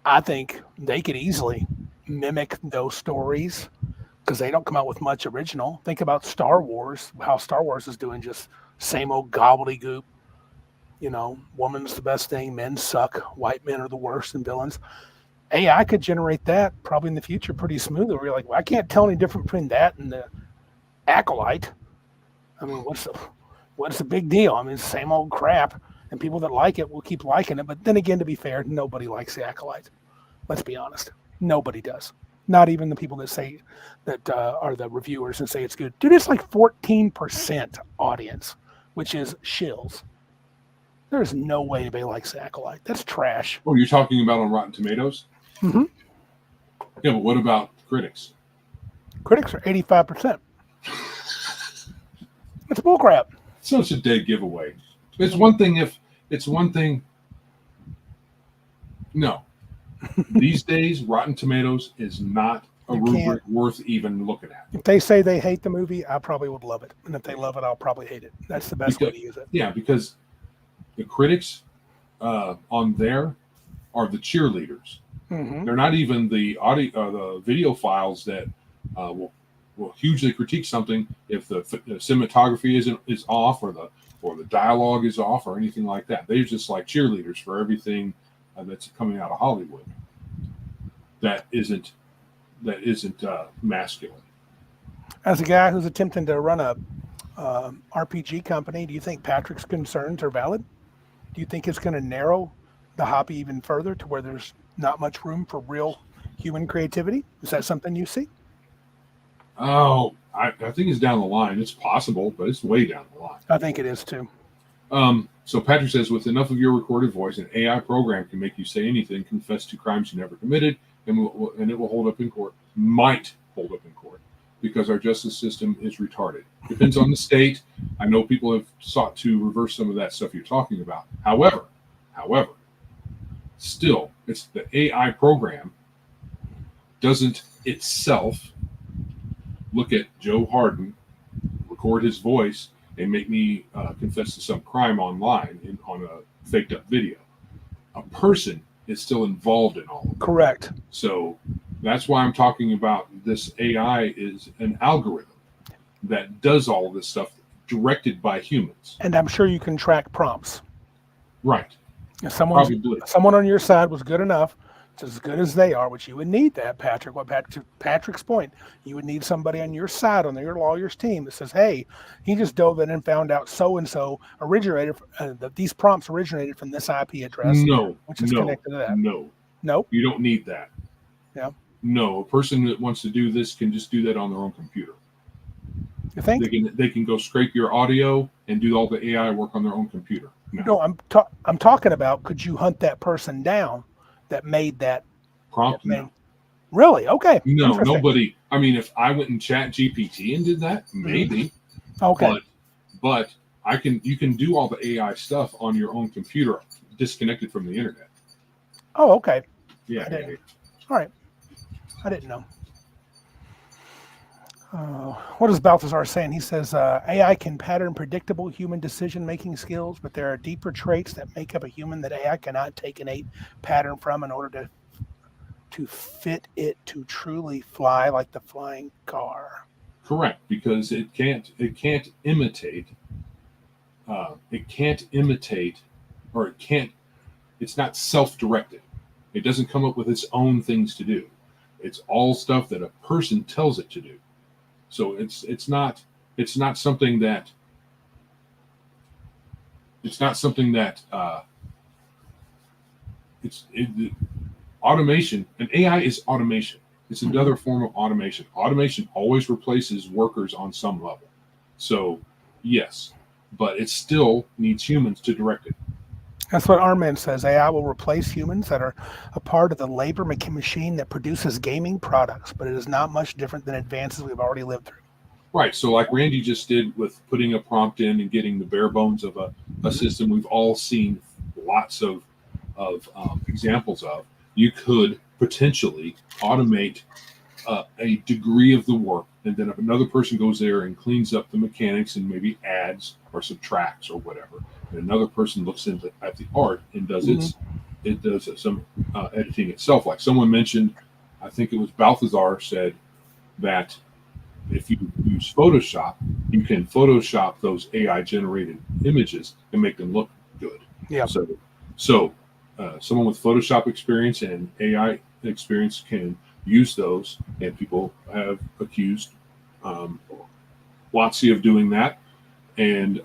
I think they could easily mimic those stories because they don't come out with much original. Think about Star Wars, how Star Wars is doing just same old gobbledygook. Woman's the best thing, men suck, white men are the worst and villains. AI could generate that probably in the future pretty smoothly. Where you're like, well, I can't tell any difference between that and the Acolyte. I mean, what's the big deal? I mean, it's the same old crap, and people that like it will keep liking it. But then again, to be fair, nobody likes the Acolyte. Let's be honest. Nobody does. Not even the people that say that are the reviewers and say it's good. Dude, it's like 14% audience, which is shills. There's no way anybody likes the Acolyte. That's trash. Oh, you're talking about on Rotten Tomatoes? Mm-hmm. Yeah, but what about critics? Critics are 85%. It's bullcrap. Such a dead giveaway. It's one thing. No. These days, Rotten Tomatoes is not a rubric worth even looking at. If they say they hate the movie, I probably would love it. And if they love it, I'll probably hate it. That's the best way to use it. Yeah, because the critics on there are the cheerleaders. Mm-hmm. They're not even the the video files that will hugely critique something if the cinematography is off or the dialogue is off or anything like that. They're just like cheerleaders for everything that's coming out of Hollywood that isn't masculine. As a guy who's attempting to run a RPG company, do you think Patrick's concerns are valid? Do you think it's going to narrow the hobby even further to where there's not much room for real human creativity? Is that something you see? Oh, I think it's down the line. It's possible, but it's way down the line. I think it is too. So Patrick says, with enough of your recorded voice, an AI program can make you say anything, confess to crimes you never committed, and it will hold up in court. Might hold up in court because our justice system is retarded. Depends on the state. I know people have sought to reverse some of that stuff you're talking about. However, still, it's the AI program doesn't itself look at Joe Harden, record his voice, and make me confess to some crime online on a faked up video. A person is still involved in all of it. Correct. So that's why I'm talking about this AI is an algorithm that does all of this stuff directed by humans. And I'm sure you can track prompts. Right. If someone on your side was good enough, it's as good as they are, which you would need that, Patrick. Patrick's point, you would need somebody on your side, on your lawyer's team that says, hey, he just dove in and found out so-and-so originated, these prompts originated from this IP address. Which is connected to that. No. You don't need that. Yeah. No, a person that wants to do this can just do that on their own computer. You think? They can go scrape your audio and do all the AI work on their own computer. No, I'm talking about, could you hunt that person down that made that prompt? No. Really? Okay. No, nobody. I mean, if I went and chat GPT and did that, maybe. Okay. But you can do all the AI stuff on your own computer, disconnected from the internet. Oh, okay. Yeah. All right. I didn't know. What is Balthazar saying? He says AI can pattern predictable human decision-making skills, but there are deeper traits that make up a human that AI cannot take an innate pattern from in order to fit it to truly fly like the flying car. Correct, because it can't imitate. It's not self-directed. It doesn't come up with its own things to do. It's all stuff that a person tells it to do. So it's not something that automation. And AI is automation. It's another form of automation. Automation always replaces workers on some level. So yes, but it still needs humans to direct it. That's what Armin says. AI will replace humans that are a part of the labor machine that produces gaming products, but it is not much different than advances we've already lived through. Right. So like Randy just did with putting a prompt in and getting the bare bones of a system we've all seen lots of examples of. You could potentially automate a degree of the work, and then if another person goes there and cleans up the mechanics and maybe adds or subtracts or whatever, and another person looks at the art and does some editing itself. Like someone mentioned, I think it was Balthazar said that if you use Photoshop, you can Photoshop those AI generated images and make them look good. Yeah. So someone with Photoshop experience and AI experience can use those, and people have accused WotC of doing that, and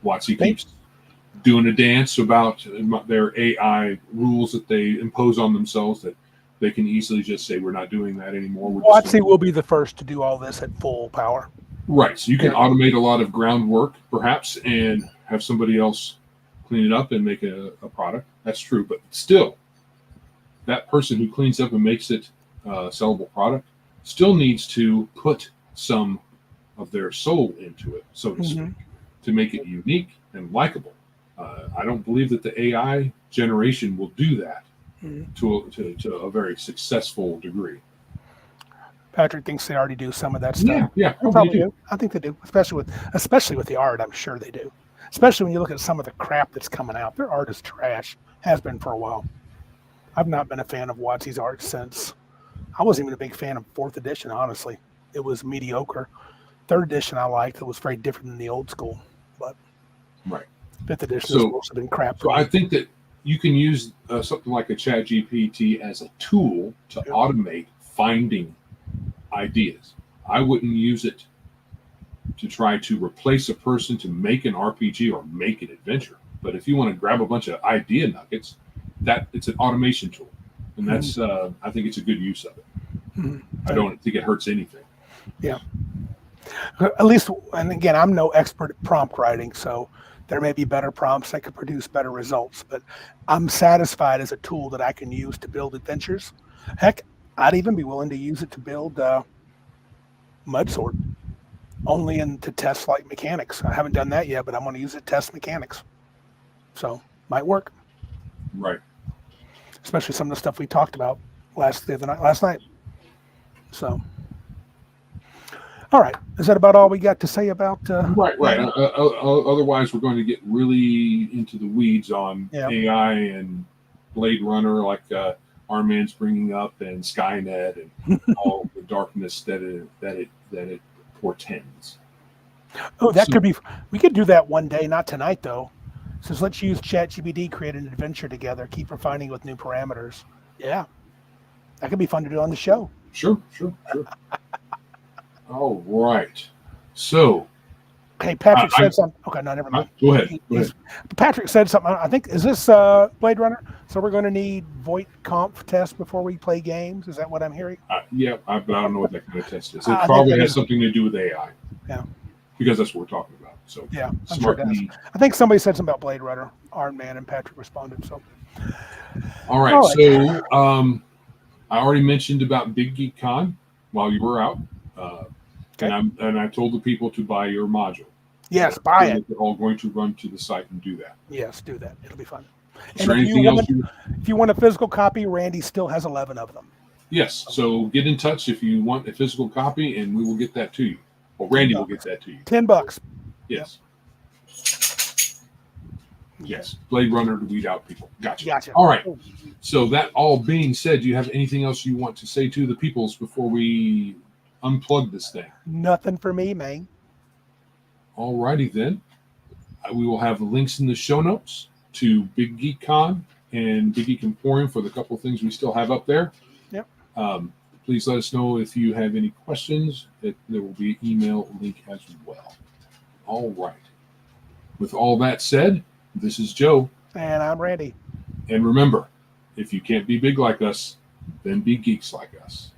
WotC keeps doing a dance about their AI rules that they impose on themselves, that they can easily just say, we're not doing that anymore. WotC will be the first to do all this at full power. Right. So you can automate a lot of groundwork, perhaps, and have somebody else clean it up and make a product. That's true. But still, that person who cleans up and makes it a sellable product still needs to put some of their soul into it, so to speak, to make it unique and likable. I don't believe that the AI generation will do that to a very successful degree. Patrick thinks they already do some of that stuff. Yeah, probably do. I think they do, especially with the art. I'm sure they do. Especially when you look at some of the crap that's coming out. Their art is trash. Has been for a while. I've not been a fan of WotC's art since. I wasn't even a big fan of 4th edition, honestly. It was mediocre. 3rd edition I liked. It was very different than the old school. But 5th edition has also been crap. So I think that you can use something like a ChatGPT as a tool to automate finding ideas. I wouldn't use it to try to replace a person to make an RPG or make an adventure. But if you want to grab a bunch of idea nuggets, that it's an automation tool, and that's I think it's a good use of it. I don't think it hurts anything. Yeah. At least, and again, I'm no expert at prompt writing, so there may be better prompts that could produce better results, but I'm satisfied as a tool that I can use to build adventures. Heck, I'd even be willing to use it to build Mudsword, only to test like mechanics. I haven't done that yet, but I'm going to use it to test mechanics. So might work. Right. Especially some of the stuff we talked about last night. So, all right. Is that about all we got to say about? Right. Otherwise, we're going to get really into the weeds on AI and Blade Runner, like our man's bringing up, and Skynet, and all the darkness that it portends. Oh, that could be. We could do that one day, not tonight though. Says let's use ChatGPT, create an adventure together, keep refining with new parameters. Yeah, that could be fun to do on the show. Sure. All right. So, hey, Patrick said something. Okay, no, never mind. Go ahead. Patrick said something. I think, is this Blade Runner? So we're going to need Voight Conf test before we play games. Is that what I'm hearing? Yeah, but I don't know what that kind of test is. It probably has something to do with AI. Yeah. Because that's what we're talking about. So yeah, I'm sure it does. I think somebody said something about Blade Runner. Iron Man and Patrick responded. So. All right. So I already mentioned about Big Geek Con while you were out. And I told the people to buy your module. Yes, buy it. They're all going to run to the site and do that. Yes, do that. It'll be fun. Is there anything else? If you want a physical copy, Randy still has 11 of them. Yes. So get in touch if you want a physical copy, and we will get that to you. Well, Randy will get that to you. $10. Yes. Yes. Blade Runner to weed out people. Gotcha. All right. So that all being said, do you have anything else you want to say to the peoples before we unplug this thing? Nothing for me, man. All righty then. We will have links in the show notes to Big Geek Con and Big Geek Emporium for the couple of things we still have up there. Yep. Please let us know if you have any questions. There will be an email link as well. All right. With all that said, this is Joe. And I'm Randy. And remember, if you can't be big like us, then be geeks like us.